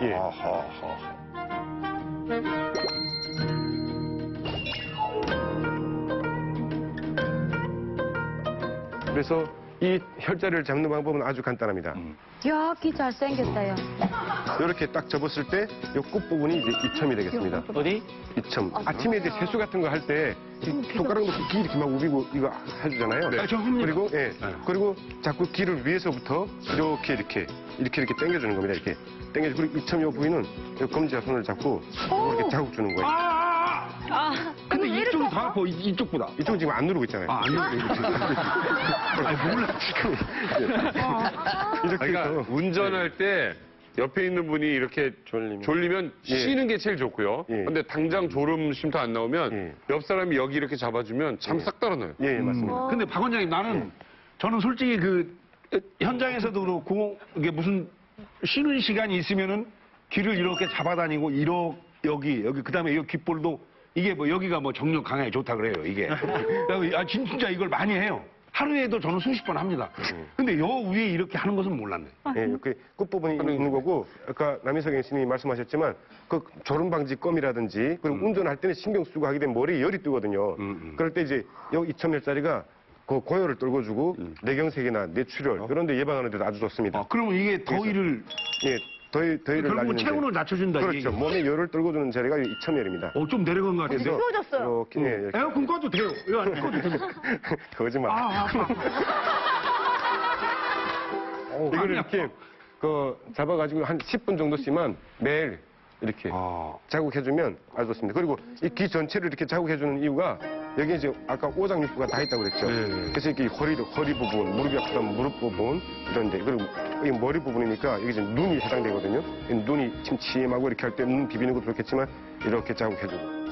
Speaker 15: 그래서 이 혈자리를 잡는 방법은 아주 간단합니다.
Speaker 12: 야, 귀 잘생겼다요.
Speaker 15: 이렇게 딱 접었을 때 이 끝부분이 이제 이첨이 되겠습니다.
Speaker 7: 어디?
Speaker 15: 이첨. 아침에 이제 세수 같은 거 할 때 손가락 놓고 귀 이렇게 막 우비고 이거 해주잖아요. 그리고 자꾸 귀를 위에서부터 이렇게 당겨주는 겁니다. 이렇게 당겨주고 그리고 이첨 요 부위는 요 검지와 손을 잡고 이렇게 자국 주는 거예요.
Speaker 11: 근데 이쪽이 더 아파, 이쪽보다.
Speaker 15: 이쪽은 지금 안 누르고 있잖아요.
Speaker 11: 안 누르고 있잖아요. 몰라, 지금.
Speaker 4: 그러니까 운전할 때 옆에 있는 분이 이렇게 졸리면 쉬는 게 제일 좋고요. 근데 당장 졸음 쉼터 안 나오면 옆 사람이 여기 이렇게 잡아주면 잠 싹 달아나요.
Speaker 15: 맞습니다.
Speaker 11: 근데 박 원장님, 저는 솔직히 현장에서도 그렇고 이게 무슨 쉬는 시간이 있으면은 귀를 이렇게 잡아다니고 여기 그다음에 이 귓볼도 이게 여기가 정력 강화에 좋다 그래요, 이게. 진짜 이걸 많이 해요. 하루에도 저는 수십 번 합니다. 근데 요 위에 이렇게 하는 것은 몰랐네.
Speaker 15: 그 끝부분이 있는 거고, 아까 남희석 교수님이 말씀하셨지만, 졸음 방지 껌이라든지, 그리고 운전할 때는 신경 쓰고 하게 되면 머리에 열이 뜨거든요. 그럴 때 이제 요 이첨혈자리가 고열을 떨궈주고, 뇌경색이나 뇌출혈, 이런 데 예방하는 데도 아주 좋습니다.
Speaker 11: 그러면 이게 더위를.
Speaker 15: 더위를
Speaker 11: 결국은 체온을 낮춰준다.
Speaker 15: 그렇죠. 몸에 열을 떨궈주는 자리가 이첨열입니다.
Speaker 11: 좀 내려간 것 같아요.
Speaker 2: 추워졌어요.
Speaker 11: 이렇게. 에어컨 꺼도 돼요. 이거 안 꺼도 돼요.
Speaker 15: 거짓말. 이걸 이렇게 잡아가지고 한 10분 정도씩만 매일 이렇게 자국해주면 아주 좋습니다. 그리고 이 귀 전체를 이렇게 자국해주는 이유가 여기 이제 아까 오장육부가 다 있다고 그랬죠. 그래서 이렇게 허리 부분, 무릎이 아프다면 무릎 부분 이런데 그리고 이 머리 부분이니까 여기 지금 눈이 해당되거든요. 눈이 침침하고 이렇게 할 때 눈 비비는 것도 그렇겠지만 이렇게 자국해주고.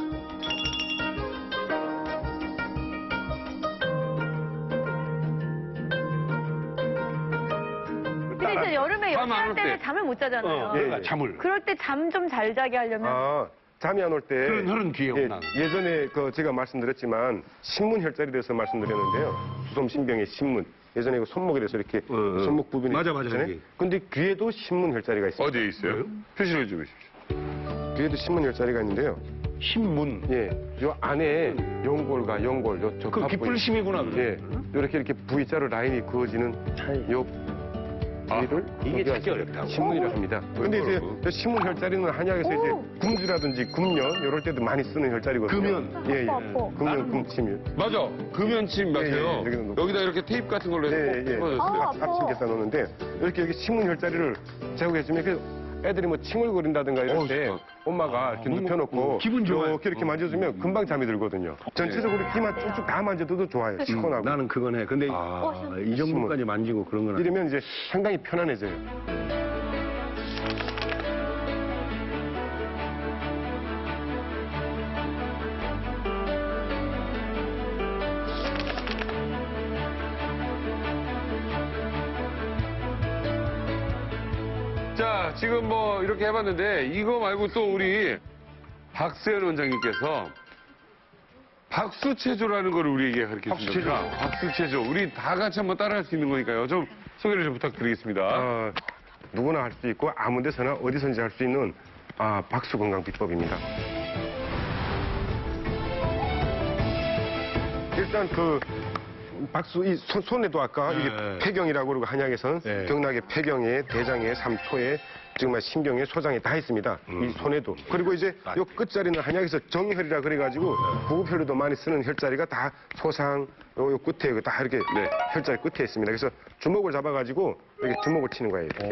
Speaker 2: 근데 이제 여름에 연습할 때는 잠을 못 자잖아요.
Speaker 11: 잠을.
Speaker 2: 그럴 때 잠 좀 잘 자게 하려면.
Speaker 15: 잠이 안 올 때.
Speaker 11: 그런 귀여운
Speaker 15: 예전에 제가 말씀드렸지만 신문 혈자리에 대해서 말씀드렸는데요. 수솜신병의 신문. 예전에 손목에 대해서 이렇게 손목 부분이
Speaker 11: 맞아.
Speaker 15: 근데 귀에도 신문 혈자리가 있어요.
Speaker 4: 어디에 있어요? 표시를 해 주십시오.
Speaker 15: 귀에도 신문 혈자리가 있는데요.
Speaker 11: 신문?
Speaker 15: 요 안에 연골과 연골,
Speaker 11: 그 귓불심이구나.
Speaker 15: 이렇게 V자로 라인이 그어지는 요 부위를
Speaker 11: 이게 찾기 어렵다고.
Speaker 15: 신문이라고 합니다. 근데 이제 신문 혈자리는 한약에서 이제 궁주라든지 금연 이럴 때도 많이 쓰는 혈자리거든요.
Speaker 4: 금연?
Speaker 15: 금연, 금침.
Speaker 4: 맞아. 금연침 맞아요. 여기다 이렇게 테이프 같은 걸로 해서
Speaker 15: 앞침겠다 놓는데 이렇게 여기 신문 혈자리를 자국해주면 애들이 칭얼거린다든가 이럴 때 엄마가 이렇게 눕혀놓고
Speaker 11: 기분 좋아요.
Speaker 15: 이렇게 만져주면 금방 잠이 들거든요. 전체적으로 귀만 쭉쭉 다 만져도 좋아요. 시원하고.
Speaker 11: 나는 그건 해. 근데 이 정도까지 만지고 그런 건
Speaker 15: 이러면 이제 상당히 편안해져요.
Speaker 4: 자, 지금 뭐 이렇게 해봤는데 이거 말고 또 우리 박세현 원장님께서 박수체조라는 걸 우리에게 가르쳐 주셨습니다. 박수체조. 우리 다 같이 한번 따라할 수 있는 거니까요. 좀 소개를 좀 부탁드리겠습니다.
Speaker 15: 누구나 할 수 있고 아무 데서나 어디선지 할 수 있는 박수 건강 비법입니다. 일단 그 박수 이 손에도 아까 이게 폐경이라고 그러고 한약에서는 경락에 폐경에 대장에 삼초에 정말 신경에 소장에 다 있습니다. 이 손에도. 그리고 이제 요 끝자리는 한약에서 정혈이라 그래가지고 구급혈로도 많이 쓰는 혈자리가 다 소상 요 끝에 다 이렇게 혈자리 끝에 있습니다. 그래서 주먹을 잡아가지고 이렇게 주먹을 치는 거예요. 이렇게.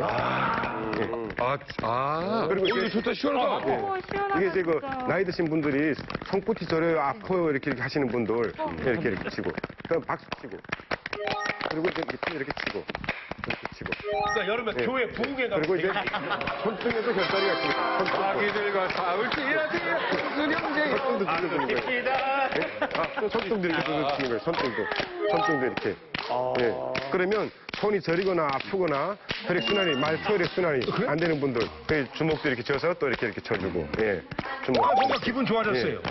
Speaker 4: 그리고 이게 좋다 시원하다.
Speaker 15: 이게 이제 그 나이 드신 분들이 손끝이 저려요 아파요 이렇게 하시는 분들 이렇게 치고 그다음 박수 치고 그리고 이제 이렇게 치고 이렇게 치고.
Speaker 11: 그러니까 여름에 교회 부흥회 가면
Speaker 15: 그리고 이제 손등에도 혈자리가 있습니다.
Speaker 4: 아기들과 사울 찌라찌라 무슨 형제
Speaker 15: 손등도 들려주는 거예요. 손등도 이렇게 들려주는 거예요. 손등도 이렇게. 그러면 손이 저리거나 아프거나 혈액순환이 말초혈액순환이 안 되는 분들 그 주먹도 이렇게 져서 또 이렇게 쳐주고 주먹.
Speaker 11: 뭔가 기분 좋아졌어요.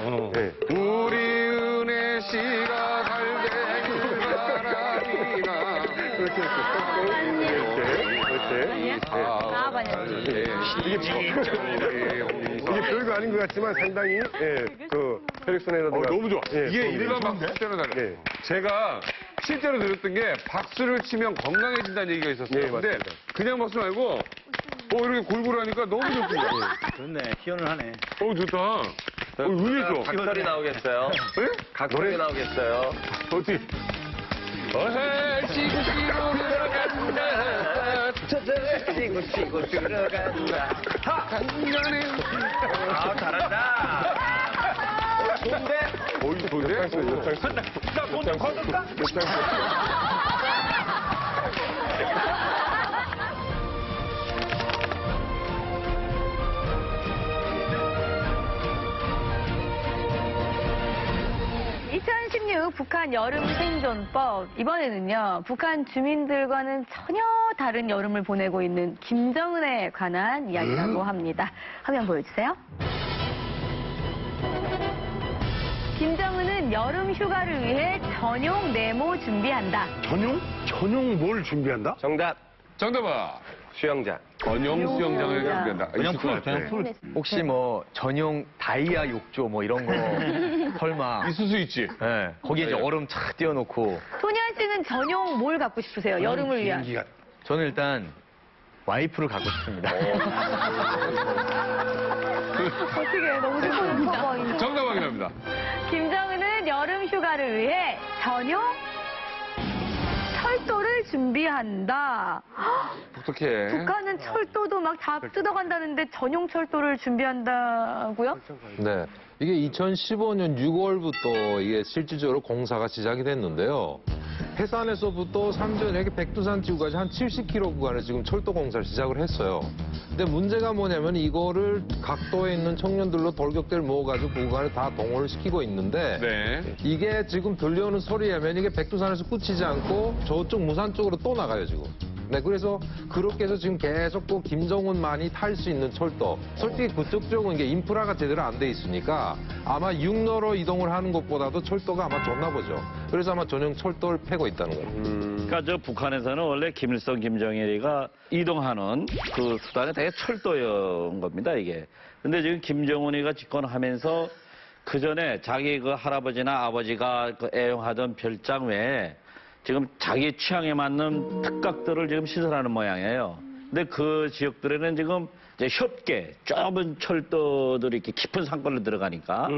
Speaker 4: 우리 은혜 씨가 달대는 바람이나
Speaker 15: 이렇게 이게 별거 아닌 것 같지만 상당히 그 혈액순환이라든가
Speaker 4: 너무 좋아. 이게 일반 박수대로 달라요. 제가 실제로 들었던 게 박수를 치면 건강해진다는 얘기가 있었어요. 근데
Speaker 15: 맞습니다.
Speaker 4: 그냥 박수 말고 이렇게 골고루 하니까 너무 좋습니다.
Speaker 8: 좋네. 시원을 하네.
Speaker 4: 좋다. 의외죠.
Speaker 6: 각설이 나오겠어요? 각설이 나오겠어요?
Speaker 4: 어떻게? 시구시로 들어간다.
Speaker 6: 치고 들어간다.
Speaker 4: 간간해.
Speaker 6: 잘한다. 좋은데?
Speaker 15: 좋은데?
Speaker 11: 나 먼저 걷었다?
Speaker 2: 2016 북한 여름 생존법. 이번에는요, 북한 주민들과는 전혀 다른 여름을 보내고 있는 김정은에 관한 이야기라고 합니다. 화면 보여주세요. 김정은은 여름 휴가를 위해 전용 네모 준비한다.
Speaker 11: 전용 뭘 준비한다?
Speaker 4: 정답아.
Speaker 6: 수영장.
Speaker 4: 전용 수영장을 준비한다.
Speaker 8: 그냥 풀.
Speaker 9: 혹시 뭐 전용 다이아 욕조 뭐 이런 거 설마
Speaker 4: 있을 수 있지.
Speaker 9: 거기에 이제 얼음 착 띄워놓고.
Speaker 2: 소니아 씨는 전용 뭘 갖고 싶으세요? 여름을 위한.
Speaker 9: 저는 일단 와이프를 갖고 싶습니다.
Speaker 2: 어떻게 너무 슬퍼.
Speaker 4: 정답 확인합니다.
Speaker 2: 김정은은 여름 휴가를 위해 전용 철도를 준비한다.
Speaker 4: 어떡해.
Speaker 2: 북한은 철도도 막 다 뜯어간다는데 전용 철도를 준비한다고요?
Speaker 1: 네. 이게 2015년 6월부터 이게 실질적으로 공사가 시작이 됐는데요. 해산에서부터 삼전역의 백두산 지구까지 한 70km 구간을 지금 철도 공사를 시작을 했어요. 근데 문제가 뭐냐면 이거를 각도에 있는 청년들로 돌격대를 모아가지고 그 구간을 다 동원을 시키고 있는데 이게 지금 들려오는 소리에 하면 이게 백두산에서 끝이지 않고 저쪽 무산 쪽으로 또 나가요, 지금. 네, 그래서 그렇게 해서 지금 계속 또 김정은만이 탈 수 있는 철도. 솔직히 그쪽 쪽은 이게 인프라가 제대로 안 돼 있으니까 아마 육로로 이동을 하는 것보다도 철도가 아마 좋나 보죠. 그래서 아마 전용 철도를 패고 있다는 거예요.
Speaker 8: 그러니까 저 북한에서는 원래 김일성, 김정일이가 이동하는 그 수단이 되게 철도인 겁니다, 이게. 근데 지금 김정은이가 집권하면서 그 전에 자기 그 할아버지나 아버지가 그 애용하던 별장 외에 지금 자기 취향에 맞는 특각들을 지금 시설하는 모양이에요. 근데 그 지역들에는 지금 이제 협계, 좁은 철도들이 이렇게 깊은 상권을 들어가니까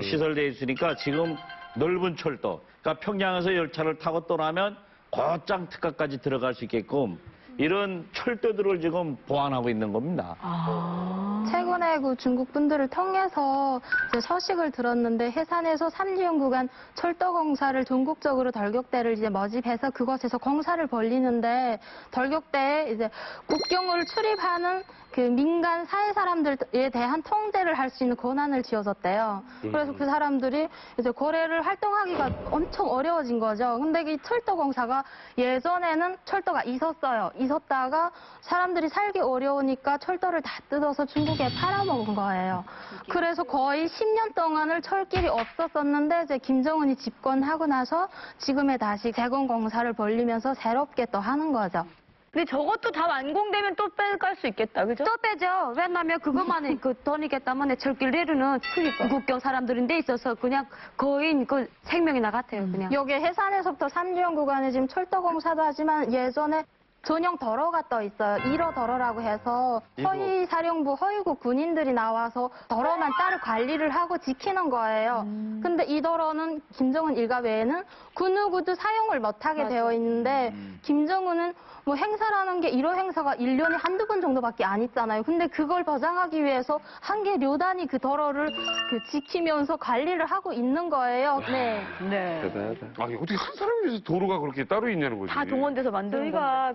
Speaker 8: 시설되어 있으니까 지금 넓은 철도, 그러니까 평양에서 열차를 타고 떠나면 곧장 특각까지 들어갈 수 있게끔 이런 철도들을 지금 보완하고 있는 겁니다.
Speaker 12: 최근에 그 중국 분들을 통해서 이제 소식을 들었는데 해산에서 삼지연 구간 철도 공사를 전국적으로 덜격대를 이제 모집해서 그곳에서 공사를 벌리는데 덜격대에 이제 국경을 출입하는 그 민간 사회 사람들에 대한 통제를 할 수 있는 권한을 지어줬대요. 그래서 그 사람들이 이제 거래를 활동하기가 엄청 어려워진 거죠. 근데 이 철도 공사가 예전에는 철도가 있었어요. 있었다가 사람들이 살기 어려우니까 철도를 다 뜯어서 중국에 팔아먹은 거예요. 그래서 거의 10년 동안을 철길이 없었었는데 이제 김정은이 집권하고 나서 지금에 다시 재건 공사를 벌리면서 새롭게 또 하는 거죠.
Speaker 2: 근데 저것도 다 완공되면 또 빼갈 수 있겠다, 그죠?
Speaker 14: 또 빼죠. 왜냐면 그것만이 그 돈이기 때문에 철길 내르는 국경 사람들인 데 있어서 그냥 거의 그 생명이 나같아요, 그냥.
Speaker 12: 여기 해산에서부터 삼지연 구간에 지금 철도 공사도 하지만 예전에 전용 도로가 떠 있어요. 1호 도로라고 해서 허위 사령부, 허위국 군인들이 나와서 도로만 따로 관리를 하고 지키는 거예요. 근데 이 도로는 김정은 일가 외에는 그 누구도 사용을 못하게 되어 있는데 김정은은 뭐 행사라는 게 1호 행사가 1년에 한두 번 정도밖에 안 있잖아요. 근데 그걸 보장하기 위해서 한개 료단이 그 도로를 지키면서 관리를 하고 있는 거예요.
Speaker 2: 네.
Speaker 4: 대단하다. 아니, 어떻게 한 사람을 위해서 도로가 그렇게 따로 있냐는 거지.
Speaker 2: 다 동원돼서 만드는
Speaker 3: 저희가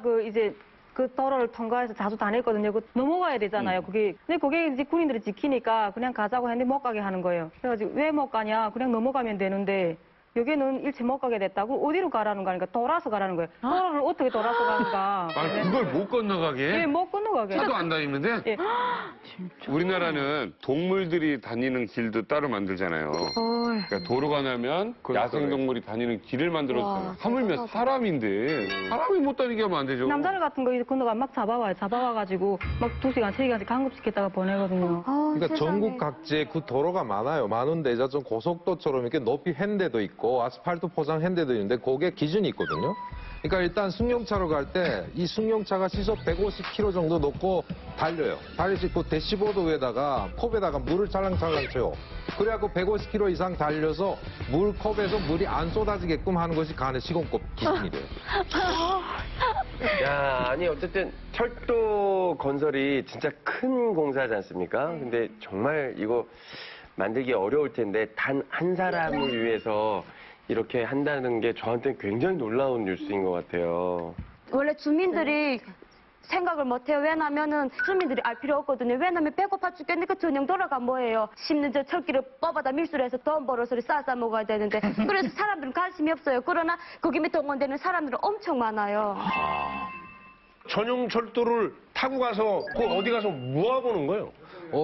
Speaker 3: 그 도로를 통과해서 자주 다녔거든요. 그 넘어가야 되잖아요. 근데 그게 이제 군인들이 지키니까 그냥 가자고 했는데 못 가게 하는 거예요. 그래가지고 왜 못 가냐? 그냥 넘어가면 되는데 여기는 일체 못 가게 됐다고 어디로 가라는 거니까 돌아서 가라는 거예요. 도로를 어떻게 돌아서 가는가?
Speaker 4: 아니, 그걸 못 건너가게?
Speaker 3: 네, 못 건너가게.
Speaker 4: 차도 안 다니는데?
Speaker 3: 예.
Speaker 4: 우리나라는 동물들이 다니는 길도 따로 만들잖아요. 그러니까 도로가 나면 야생동물이 다니는 길을 만들었어요. 하물며 사람인데 사람이 못 다니게 하면 안 되죠.
Speaker 3: 남자들 같은 거 이제 건너가 막 잡아와요. 잡아와가지고 막 2시간, 3시간씩 강급시켰다가 보내거든요.
Speaker 1: 그러니까 전국 각지에 그 도로가 많아요. 많은데 이제 좀 고속도처럼 이렇게 높이 한 데도 있고 아스팔트 포장한 데도 있는데 거기에 기준이 있거든요. 그러니까 일단 승용차로 갈 때 이 승용차가 시속 150km 정도 놓고 달려요. 달리시 그 대시보드 위에다가 컵에다가 물을 찰랑찰랑 쳐요. 그래갖고 150km 이상 달려서 컵에서 물이 안 쏟아지게끔 하는 것이 간의 시공법 기준이 돼요.
Speaker 6: 야, 아니 어쨌든 철도 건설이 진짜 큰 공사지 않습니까? 근데 정말 이거 만들기 어려울 텐데 단 한 사람을 위해서 이렇게 한다는 게 저한테는 굉장히 놀라운 뉴스인 것 같아요.
Speaker 14: 원래 주민들이 생각을 못해요. 왜냐면은 주민들이 알 필요 없거든요. 왜냐면 배고파 죽겠는데 그 전용 도로가 뭐예요? 심는 저 철길을 뽑아다 밀수를 해서 돈 벌어서 싸 먹어야 되는데 그래서 사람들은 관심이 없어요. 그러나 거기에 동원되는 사람들은 엄청 많아요.
Speaker 11: 전용 철도를 타고 가서 그 어디 가서 뭐 하고 오는 거예요?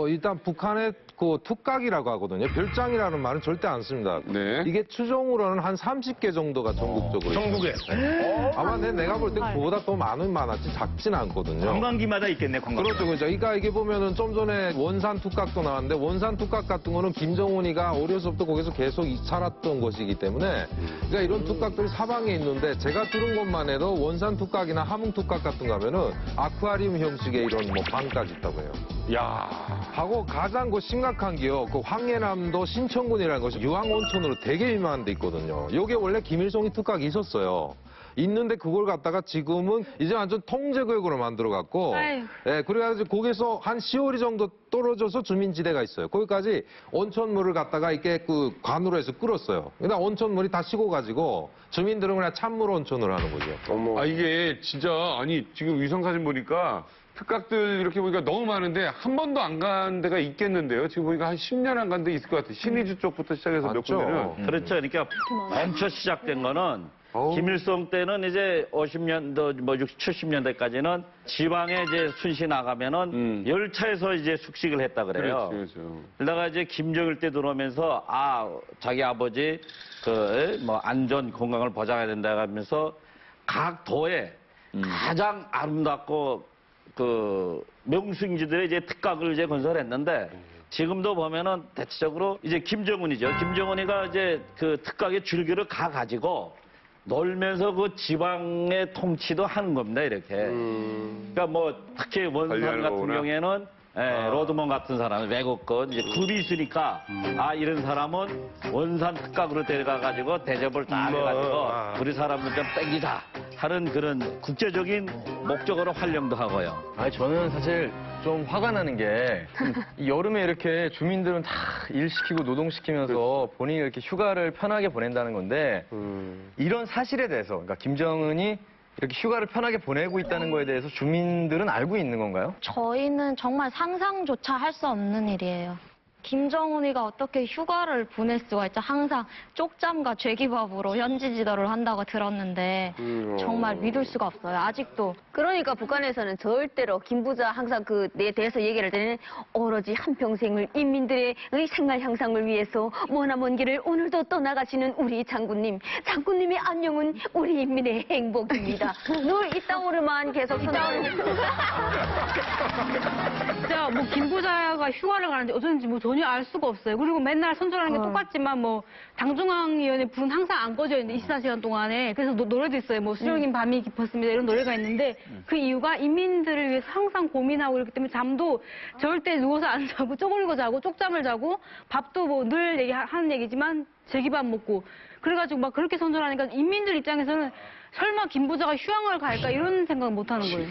Speaker 1: 일단 북한의 그 툭각이라고 하거든요. 별장이라는 말은 절대 안 씁니다.
Speaker 4: 네.
Speaker 1: 이게 추정으로는 한 30개 정도가 전국적으로
Speaker 11: 전국에?
Speaker 1: 있어요. 아마 내가 볼 때 그보다 더 많았지 작진 않거든요.
Speaker 8: 관광지마다 있겠네, 관광지.
Speaker 1: 그렇죠. 그러니까 이게 보면은 좀 전에 원산 툭각도 나왔는데 원산 툭각 같은 거는 김정은이가 어려서부터 거기서 계속 살았던 것이기 때문에 그러니까 이런 툭각들이 사방에 있는데 제가 들은 것만 해도 원산 툭각이나 함흥 툭각 같은 거 하면은 아쿠아리움 형식의 이런 뭐 방까지 있다고 해요.
Speaker 4: 야,
Speaker 1: 하고 가장 심각한 게요. 그 황해남도 신천군이라는 것이 유황온천으로 되게 유명한 데 있거든요. 요게 원래 김일성이 툭각이 있었어요. 있는데 그걸 갖다가 지금은 이제 완전 통제구역으로 만들어갖고, 예, 그래가지고 거기서 한 10월이 정도 떨어져서 주민지대가 있어요. 거기까지 온천물을 갖다가 이렇게 그 관으로 해서 끓었어요. 근데 온천물이 다 식어가지고 주민들은 그냥 찬물 온천을 하는 거죠.
Speaker 4: 아, 이게 진짜, 아니, 지금 위성사진 보니까 특각들 이렇게 보니까 너무 많은데 한 번도 안 간 데가 있겠는데요. 지금 보니까 한 10년 안 간 데 있을 것 같아요. 신의주 쪽부터 시작해서 몇 군데는.
Speaker 8: 그렇죠. 그러니까 먼저 시작된 거는 김일성 때는 이제 50년도, 60, 70년대까지는 지방에 이제 순시 나가면은 열차에서 이제 숙식을 했다 그래요.
Speaker 4: 그렇죠.
Speaker 8: 그러다가 이제 김정일 때 들어오면서 자기 아버지 안전 건강을 보장해야 된다 하면서 각 도에 가장 아름답고 명승지들의 이제 특각을 이제 건설했는데 지금도 보면은 대체적으로 이제 김정은이죠. 김정은이가 이제 그 특각의 줄기를 가지고 놀면서 그 지방의 통치도 하는 겁니다, 이렇게. 그러니까 뭐 특히 원산 같은 경우에는 로드먼 같은 사람은 외국권 이제 급이 있으니까 이런 사람은 원산 특각으로 데려가가지고 대접을 딱 해가지고 우리 사람들 좀 땡기자 하는 그런 국제적인 목적으로 활용도 하고요.
Speaker 9: 저는 사실 좀 화가 나는 게 이 여름에 이렇게 주민들은 다 일 시키고 노동시키면서 본인이 이렇게 휴가를 편하게 보낸다는 건데 이런 사실에 대해서 그러니까 김정은이 이렇게 휴가를 편하게 보내고 있다는 거에 대해서 주민들은 알고 있는 건가요?
Speaker 13: 저희는 정말 상상조차 할 수 없는 일이에요. 김정은이가 어떻게 휴가를 보낼 수가 있죠? 항상 쪽잠과 죄기밥으로 현지 지도를 한다고 들었는데 정말 믿을 수가 없어요. 아직도.
Speaker 14: 그러니까 북한에서는 절대로 김부자 항상 그에 대해서 얘기를 할 때는 오로지 한평생을 인민들의 생활 향상을 위해서 머나먼 길을 오늘도 떠나가시는 우리 장군님의 안녕은 우리 인민의 행복입니다. 늘 이 땅으로만 계속
Speaker 10: 진짜 뭐 김부자가 휴가를 가는데 어쩐지 뭐 전혀 알 수가 없어요. 그리고 맨날 선전하는 게 똑같지만 뭐 당중앙위원회 불은 항상 안 꺼져 있는데 24시간 동안에 그래서 노래도 있어요. 뭐 수령인 밤이 깊었습니다 이런 노래가 있는데 그 이유가 인민들을 위해서 항상 고민하고 이렇기 때문에 잠도 절대 누워서 안 자고 쪼글고 자고 쪽잠을 자고 밥도 뭐 늘 하는 얘기지만 제기밥 먹고 그래가지고 막 그렇게 선전하니까 인민들 입장에서는 설마 김부자가 휴양을 갈까 이런 생각 못 하는 거예요.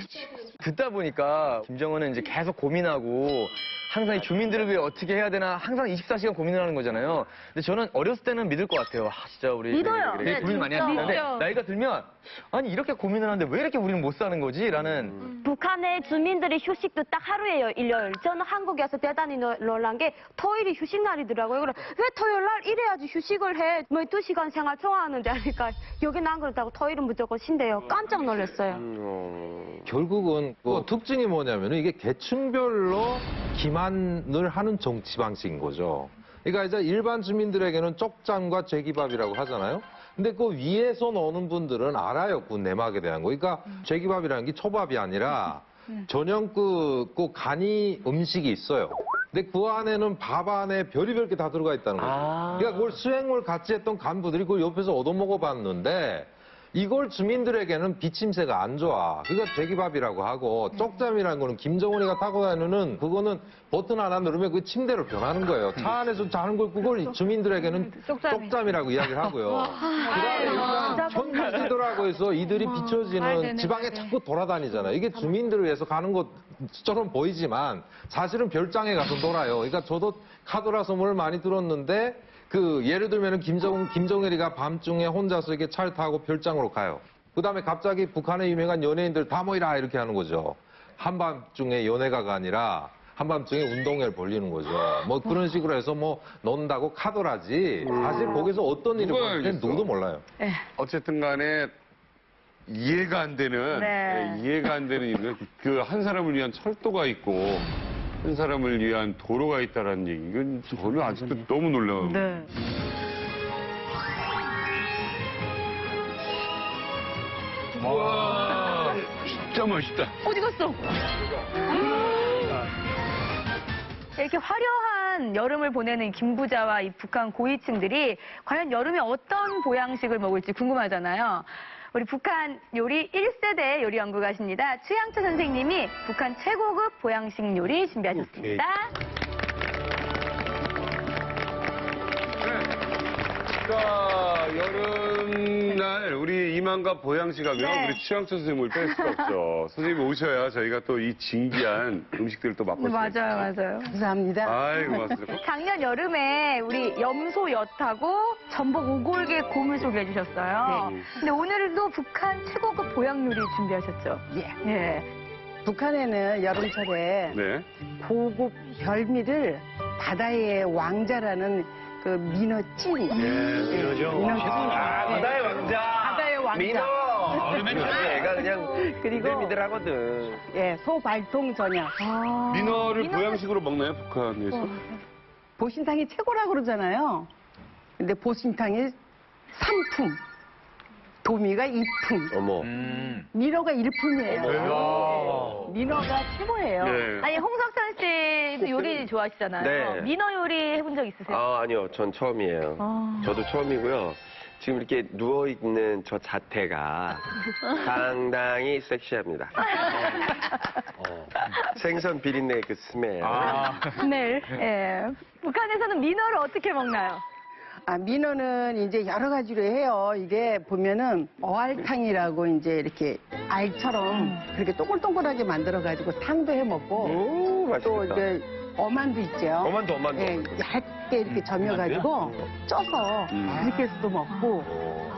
Speaker 9: 듣다 보니까 김정은은 이제 계속 고민하고 항상 이 주민들을 위해 어떻게 해야 되나 항상 24시간 고민을 하는 거잖아요. 근데 저는 어렸을 때는 믿을 것 같아요. 진짜 우리
Speaker 14: 믿어요.
Speaker 9: 되게 고민 많이 하시는데 나이가 들면 아니 이렇게 고민을 하는데 왜 이렇게 우리는 못 사는 거지? 라는
Speaker 14: 북한의 주민들이 휴식도 딱 하루예요, 일요일. 저는 한국에서 대단히 놀란 게 토요일이 휴식 날이더라고요. 그래, 왜 토요일 날 이래야지 휴식을 해? 뭐 2시간 생활 좋아하는데 하니까 여기는 안 그렇다고 토요일은 무조건 쉰대요. 깜짝 놀랐어요.
Speaker 1: 결국은 뭐 특징이 뭐냐면 이게 계층별로 기만을 하는 정치 방식인 거죠. 그러니까 이제 일반 주민들에게는 쪽잠과 제기밥이라고 하잖아요. 근데 그 위에서 노는 분들은 알아요. 그 내막에 대한 거. 그러니까 제기밥이라는 게 초밥이 아니라 전용 그 간이 음식이 있어요. 근데 그 안에는 밥 안에 별의별 게 다 들어가 있다는 거죠. 그러니까 그걸 수행을 같이 했던 간부들이 그걸 옆에서 얻어먹어 봤는데 이걸 주민들에게는 비침새가 안 좋아. 그러니까 제기밥이라고 하고 쪽잠이라는 거는 김정은이가 타고 다니는 그거는 버튼 하나 누르면 그 침대로 변하는 거예요. 차 안에서 자는 걸 그걸 주민들에게는 쪽잠이라고 이야기를 하고요. 그다음에 천국지도라고 해서 이들이 비춰지는 지방에 자꾸 돌아다니잖아요. 이게 주민들을 위해서 가는 것처럼 보이지만 사실은 별장에 가서 놀아요. 그러니까 저도 카더라 소문을 많이 들었는데 예를 들면은 김정일이가 밤중에 혼자서 이렇게 차를 타고 별장으로 가요. 그 다음에 갑자기 북한의 유명한 연예인들 다 모이라 이렇게 하는 거죠. 한밤중에 연애가가 아니라 한밤중에 운동회를 벌리는 거죠. 뭐 그런 식으로 해서 뭐 논다고 카더라지. 사실 거기서 어떤 일이 벌어지는지 누구도 몰라요.
Speaker 4: 어쨌든 간에 이해가 안 되는 이해가 안 되는 이유는 그 한 사람을 위한 철도가 있고 한 사람을 위한 도로가 있다라는 얘기. 이건 저는 아직도 너무 놀라워요.
Speaker 2: 네.
Speaker 4: 와, 진짜 멋있다.
Speaker 2: 어디 갔어? 이렇게 화려한 여름을 보내는 김부자와 이 북한 고위층들이 과연 여름에 어떤 보양식을 먹을지 궁금하잖아요. 우리 북한 요리 1세대 요리 연구가십니다. 최양철 선생님이 북한 최고급 보양식 요리 준비하셨습니다.
Speaker 4: 자, 여름날 우리 이만과 보양식 하면 우리 최양철 선생님을 뺄 수가 없죠. 선생님 오셔야 저희가 또 이 진기한 음식들을 또 맛볼 수 있어요.
Speaker 2: 맞아요.
Speaker 14: 감사합니다.
Speaker 4: 아이, 고맙습니다.
Speaker 2: 작년 여름에 우리 염소엿하고 전복 오골계 곰을 소개해 주셨어요. 근데 오늘도 북한 최고급 보양 요리 준비하셨죠? 예.
Speaker 16: 북한에는 여름철에 고급 별미를 바다의 왕자라는 그 민어찜.
Speaker 9: 민어죠. 바다의 왕자.
Speaker 16: 바다의 왕자.
Speaker 6: 얘가 그냥
Speaker 16: 그리고
Speaker 6: 미들미들하거든.
Speaker 16: 소발통 전약.
Speaker 4: 민어를 보양식으로 먹나요, 북한에서?
Speaker 16: 보신탕이 최고라고 그러잖아요. 근데 보신탕이 3품. 도미가 2품.
Speaker 6: 어머.
Speaker 16: 민어가 1품이에요. 민어가 최고예요.
Speaker 2: 아니 홍석천 씨도 요리 좋아하시잖아요.
Speaker 6: 네.
Speaker 2: 민어 요리 해본 적 있으세요?
Speaker 6: 아니요. 전 처음이에요. 저도 처음이고요. 지금 이렇게 누워있는 저 자태가 상당히 섹시합니다. 생선 비린내 그 스멜.
Speaker 2: 스멜. 예. 북한에서는 민어를 어떻게 먹나요?
Speaker 16: 민어는 이제 여러 가지로 해요. 이게 보면은 어알탕이라고 이제 이렇게 알처럼 그렇게 동글동글하게 만들어가지고 탕도 해 먹고 또 이제 어만도 있죠.
Speaker 6: 어만도.
Speaker 16: 예, 얇게 이렇게 점여가지고 쪄서 그렇게 해서도 먹고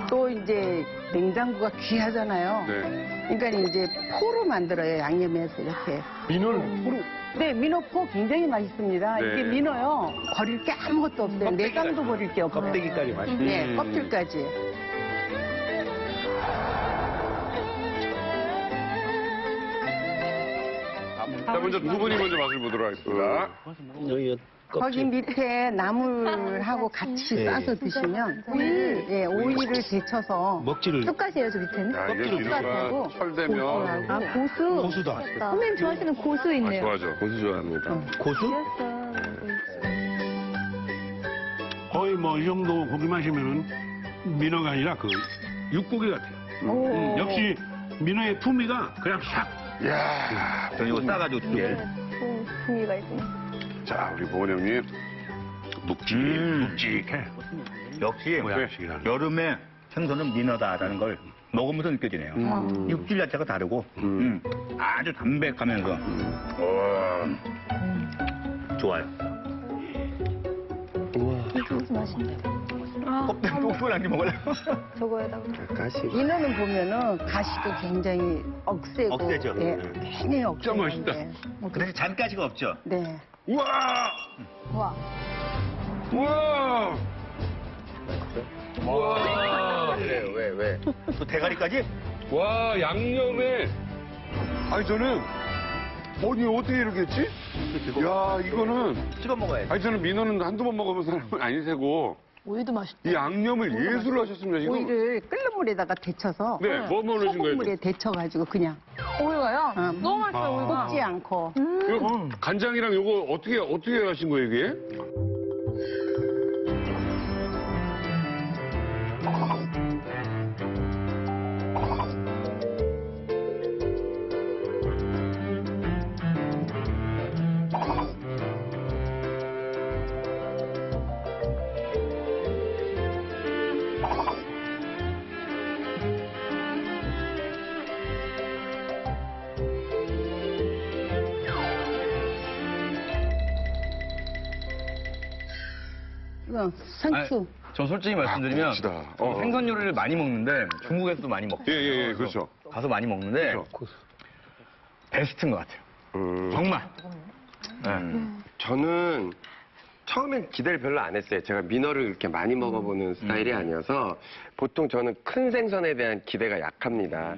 Speaker 16: 또 이제 냉장고가 귀하잖아요. 그러니까 이제 포로 만들어요. 양념해서 이렇게.
Speaker 11: 민어를 포로?
Speaker 16: 네, 민어포 굉장히 맛있습니다. 이게 민어요. 버릴 게 아무것도 없어요. 내장도 버릴 게 없어요.
Speaker 11: 껍데기까지 맛있어요.
Speaker 16: 네, 껍질까지.
Speaker 4: 자, 먼저 두 분이 먼저 맛을 보도록 하겠습니다.
Speaker 16: 거기 밑에 나물하고 같이 싸서 드시면 오이를 데쳐서
Speaker 11: 먹지를.
Speaker 2: 쑥갓이에요, 저 밑에는?
Speaker 4: 자, 이게 민어가 철되면.
Speaker 2: 아, 고수.
Speaker 11: 고수도 맛있다.
Speaker 2: 선배님 좋아하시는 고수 있네요.
Speaker 4: 좋아하죠.
Speaker 6: 고수 좋아합니다.
Speaker 11: 고수? 거의 뭐 이 정도 고기 마시면은 민어가 아니라 그 육고기 같아요. 역시 민어의 품위가 그냥 싹.
Speaker 4: 이야.
Speaker 8: 저 이거 싸가지고 줄게.
Speaker 2: 풍미가 있군요.
Speaker 4: 자, 우리 보건 형님.
Speaker 11: 묵직해.
Speaker 8: 역시 여름에 생선은 민어다라는 걸 먹으면서 느껴지네요. 육질 자체가 다르고 아주 담백하면서 좋아요.
Speaker 2: 이거 맛있네.
Speaker 8: 껍데기 뽀뽀한 게 먹을래요?
Speaker 2: 저거에다가.
Speaker 16: 민어는 보면은 가시도 굉장히 억세고.
Speaker 8: 억세죠.
Speaker 16: 네, 굉장히 억세.
Speaker 11: 진짜 맛있다.
Speaker 8: 근데 잔가시가 없죠?
Speaker 16: 네.
Speaker 11: 우와!
Speaker 2: 와.
Speaker 11: 우와!
Speaker 6: 와. 왜?
Speaker 8: 또 대가리까지?
Speaker 4: 와, 양념에. 아니, 저는. 아니, 어떻게 이렇게 했지? 야, 이거는.
Speaker 8: 찍어 먹어야지.
Speaker 4: 아니, 저는 민어는 한두 번 먹어본 사람은 아니세고.
Speaker 2: 오이도 맛있다.
Speaker 4: 이 양념을 예술을 하셨습니다, 지금.
Speaker 16: 오이를 끓는 물에다가 데쳐서.
Speaker 4: 네, 뭐 넣으신 거예요?
Speaker 16: 소금물에 데쳐가지고 그냥.
Speaker 2: 오이가요? 너무 맛있어요, 오이가.
Speaker 16: 볶지 않고.
Speaker 4: 이거 간장이랑 요거 어떻게 하신 거예요, 이게?
Speaker 16: 이거 상추.
Speaker 9: 저 솔직히 말씀드리면 생선 요리를 많이 먹는데 중국에서도 많이 먹고
Speaker 4: 예, 그렇죠.
Speaker 9: 가서 많이 먹는데 베스트인 것 같아요. 정말.
Speaker 6: 저는 처음엔 기대를 별로 안 했어요. 제가 민어를 이렇게 많이 먹어보는 스타일이 아니어서 보통 저는 큰 생선에 대한 기대가 약합니다.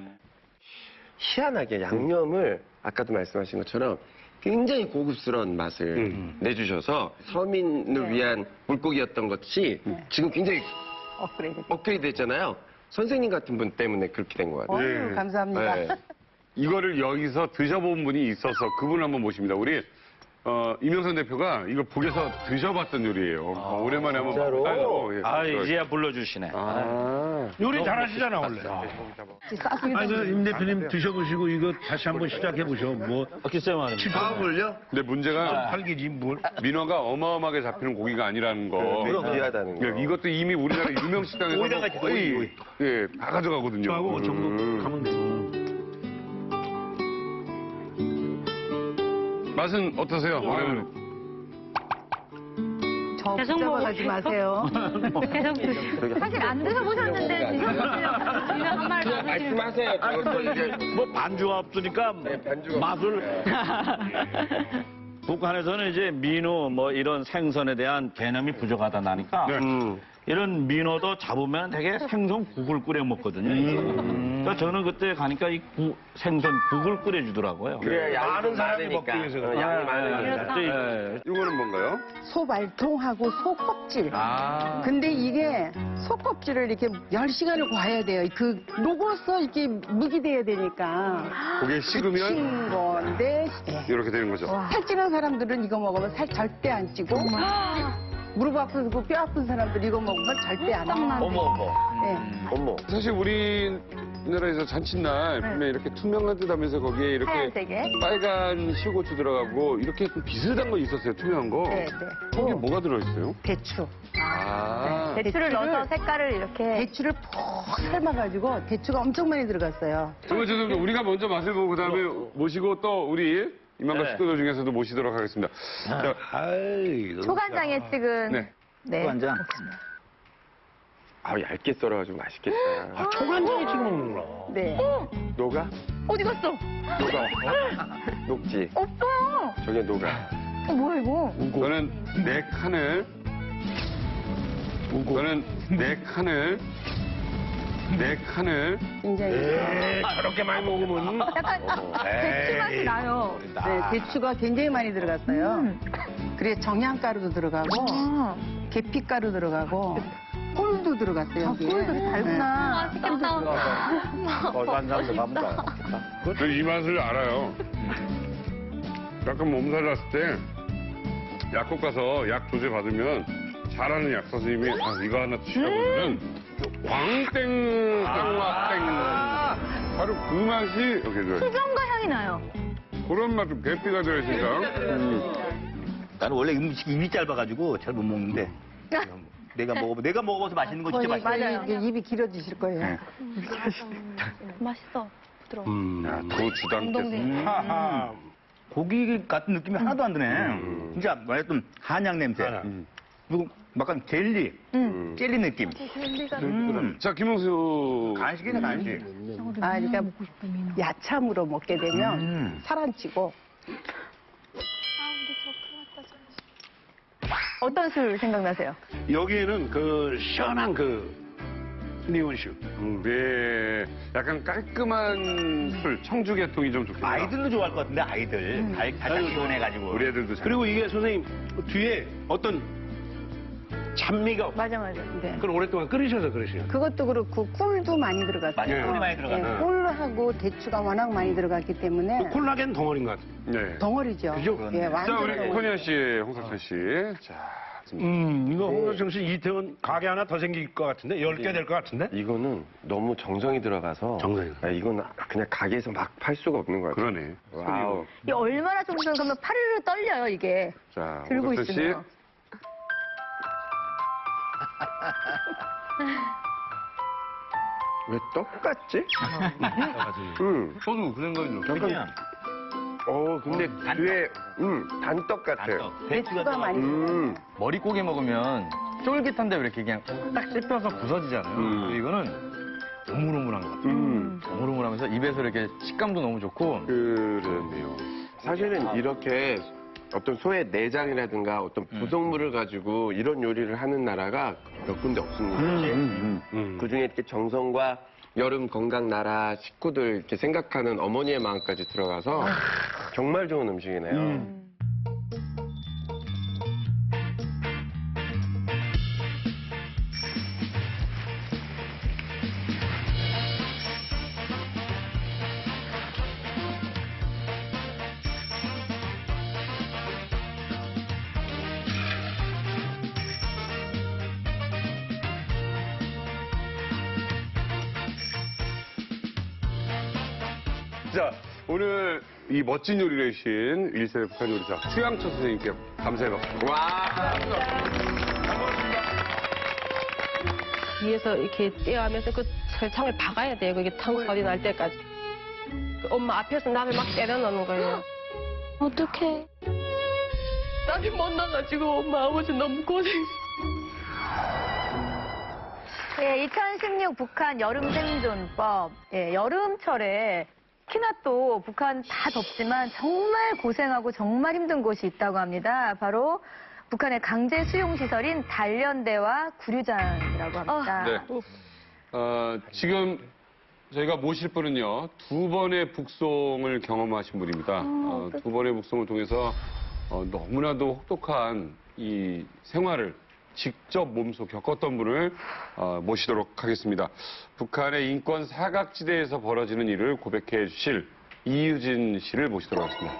Speaker 6: 희한하게 양념을 아까도 말씀하신 것처럼 굉장히 고급스러운 맛을 내주셔서 서민을 위한 물고기였던 것이 지금 굉장히 업그레이드 됐잖아요. 선생님 같은 분 때문에 그렇게 된 것 같아요.
Speaker 16: 감사합니다.
Speaker 6: 네.
Speaker 4: 이거를 여기서 드셔본 분이 있어서 그분을 한번 모십니다. 우리 이명선 대표가 이걸 북에서 드셔봤던 요리예요. 오랜만에 한번.
Speaker 6: 진짜로?
Speaker 8: 이제야 불러주시네.
Speaker 11: 요리 잘하시잖아, 원래. 아니, 임 대표님 드셔보시고 이거 다시 한번 시작해보셔. 뭐.
Speaker 8: 글쎄 말입니다.
Speaker 6: 다음을요?
Speaker 4: 근데 문제가
Speaker 11: 팔기지 뭘.
Speaker 4: 민어가 어마어마하게 잡히는 고기가 아니라는 거.
Speaker 6: 귀하다는 거.
Speaker 4: 이것도 이미 우리나라 유명 식당에서 거의 다 가져가거든요.
Speaker 11: 저하고 그 정도 가면 되고.
Speaker 4: 맛은 어떠세요?
Speaker 16: 저 붙잡아가지 마세요.
Speaker 2: 계속 드시고. 사실 안 드셔보셨는데 드셔보시려고 그냥 한 말 나누시는.
Speaker 6: 말씀하세요.
Speaker 8: 뭐 반주가 없으니까 맛을. 북한에서는 이제 민어 뭐 이런 생선에 대한 개념이 부족하다 나니까 이런 민어도 잡으면 되게 생선국을 끓여 먹거든요. 그러니까 저는 그때 가니까 이 생선국을 끓여주더라고요.
Speaker 6: 그래, 많은 사람이 먹기 위해서. 양이 많으니까.
Speaker 4: 이거는 뭔가요?
Speaker 16: 소말통하고 소껍질. 근데 이게 소껍질을 이렇게 10시간을 과야 돼요. 그 녹아서 이렇게 묵이 돼야 되니까.
Speaker 4: 그게 식으면
Speaker 16: 친 건데
Speaker 4: 이렇게 되는 거죠.
Speaker 16: 살찌는 사람들은 이거 먹으면 살 절대 안 찌고 무릎 아프고 뼈 아픈 사람들 이거 먹으면 절대 안 해요.
Speaker 8: 어머.
Speaker 16: 네.
Speaker 15: 어머.
Speaker 4: 사실 우리나라에서 잔칫날 보면 이렇게 투명한 듯 하면서 거기에 이렇게
Speaker 2: 하얀색에.
Speaker 4: 빨간 시고추 들어가고 이렇게 좀 비슷한 거 있었어요, 투명한 거.
Speaker 16: 네, 네.
Speaker 4: 거기에 뭐가 들어있어요?
Speaker 16: 대추.
Speaker 4: 아.
Speaker 2: 대추를 넣어서 색깔을 이렇게.
Speaker 16: 대추를 푹 삶아가지고 대추가 엄청 많이 들어갔어요.
Speaker 4: 정말 죄송합니다. 우리가 먼저 맛을 보고 그다음에 모시고 또 우리 이만가
Speaker 8: 네.
Speaker 4: 식구들 중에서도 모시도록 하겠습니다. 자,
Speaker 2: 초간장에 찍은.
Speaker 4: 네.
Speaker 2: 네.
Speaker 8: 초간장.
Speaker 6: 아, 얇게 썰어가지고 맛있겠다.
Speaker 11: 아, 초간장에 찍어 먹는구나.
Speaker 2: 네.
Speaker 6: 녹아?
Speaker 2: 어디 갔어?
Speaker 6: 녹아. 녹지?
Speaker 2: 오빠!
Speaker 6: 저게 녹아.
Speaker 2: 뭐야, 이거?
Speaker 4: 저는 네 칸을
Speaker 16: 굉장히.
Speaker 11: 저렇게 많이 먹으면.
Speaker 2: 약간 대추 맛이 나요.
Speaker 16: 네, 대추가 굉장히 많이 들어갔어요. 그리고 정향가루도 들어가고, 계피가루 들어가고, 꿀도 들어갔어요. 여기에.
Speaker 2: 꿀도 달구나.
Speaker 8: 간장도 가볼까요?
Speaker 4: 저 이 맛을 알아요. 약간 몸살 났을 때 약국 가서 약 조제 받으면 잘하는 약사 선생님이 이거 하나 드시라고 광땡 땡맛땡 바로 그 맛이 이렇게 들어요.
Speaker 2: 수정과 향이 나요.
Speaker 4: 그런 맛 좀 계피가 들어있으니까.
Speaker 8: 나는 원래 입이 짧아가지고 잘 못 먹는데 내가 먹어봐서 맛있는 거 진짜 맛있어.
Speaker 2: 맞아요.
Speaker 16: 입이 길어지실 거예요.
Speaker 2: 맛있어. 부드러워.
Speaker 4: 고주당께서.
Speaker 8: 고기 같은 느낌이 하나도 안 드네. 진짜 말했던 한약 냄새. 그리고 약간 젤리 느낌.
Speaker 4: 자, 김홍수.
Speaker 8: 간식이네, 간식.
Speaker 16: 아, 그러니까 야참으로 먹게 되면 살 안 찌고.
Speaker 2: 어떤 술 생각나세요?
Speaker 11: 여기에는 그 시원한 그 리온슈.
Speaker 4: 네. 약간 깔끔한 술, 청주계통이 좀 좋겠다.
Speaker 8: 아이들도 좋아할 것 같은데, 아이들. 살짝 시원해가지고.
Speaker 4: 우리 애들도 잘.
Speaker 11: 그리고 이게 선생님 뒤에 어떤 찬미가 없어요.
Speaker 2: 맞아.
Speaker 16: 네.
Speaker 11: 그걸 오랫동안 끓이셔서 그러시요.
Speaker 16: 그것도 그렇고 꿀도 많이 들어갔어요.
Speaker 8: 꿀이 많이 들어갔어요.
Speaker 16: 네, 꿀하고 대추가 워낙 많이 들어갔기 때문에
Speaker 11: 콜라겐 덩어리인 것 같아요.
Speaker 4: 네.
Speaker 16: 덩어리죠.
Speaker 11: 그죠?
Speaker 16: 예,
Speaker 4: 자,
Speaker 16: 완전
Speaker 4: 우리
Speaker 16: 덩어리.
Speaker 4: 권현 씨, 홍석천 씨. 자,
Speaker 11: 이거 홍석천 씨 이태원 가게 하나 더 생길 것 같은데? 10개 될 것 같은데?
Speaker 6: 이거는 너무 정성이 들어가서. 이건 그냥 가게에서 막 팔 수가 없는 것 같아요.
Speaker 4: 그러네.
Speaker 6: 와우.
Speaker 2: 이게 얼마나 정성 그러면 파르르 떨려요, 이게.
Speaker 4: 자,
Speaker 2: 들고
Speaker 4: 홍석천 씨.
Speaker 2: 있으면.
Speaker 6: 왜 똑같지?
Speaker 8: 저도 그 생각이 들어요.
Speaker 6: 근데 뒤에, 단떡 같아요.
Speaker 16: 대추가 많이 들어갔어요.
Speaker 9: 머릿고기 먹으면 쫄깃한데 왜 이렇게 그냥 딱 씹혀서 부서지잖아요. 근데 이거는 오물오물한 것 같아요. 오물오물하면서 입에서 이렇게 식감도 너무 좋고.
Speaker 4: 그러네요.
Speaker 6: 사실은 이렇게 어떤 소의 내장이라든가 어떤 부속물을 가지고 이런 요리를 하는 나라가 몇 군데 없습니다. 그중에 이렇게 정성과 여름 건강 나라 식구들 이렇게 생각하는 어머니의 마음까지 들어가서 정말 좋은 음식이네요.
Speaker 4: 자, 오늘 이 멋진 요리를 해주신 1세대 북한 요리사 최양철 선생님께 감사의 박수.
Speaker 6: 와!
Speaker 5: 위에서 이렇게 떼어하면서 그 설탕을 박아야 돼요. 그게 탕소리 날 때까지. 엄마 앞에서 나를 막 때려 넣는 거예요.
Speaker 10: 어떡해.
Speaker 5: 나를 못 나가지고 엄마 아버지 너무 고생.
Speaker 2: 예, 2016 북한 여름 생존법. 예, 여름철에 특히나 또 북한 다 덥지만 정말 고생하고 정말 힘든 곳이 있다고 합니다. 바로 북한의 강제 수용시설인 단련대와 구류장이라고 합니다.
Speaker 4: 네. 지금 저희가 모실 분은요, 2번의 북송을 경험하신 분입니다. 2번의 북송을 통해서 너무나도 혹독한 이 생활을 직접 몸소 겪었던 분을 모시도록 하겠습니다. 북한의 인권 사각지대에서 벌어지는 일을 고백해 주실 이유진 씨를 모시도록 하겠습니다.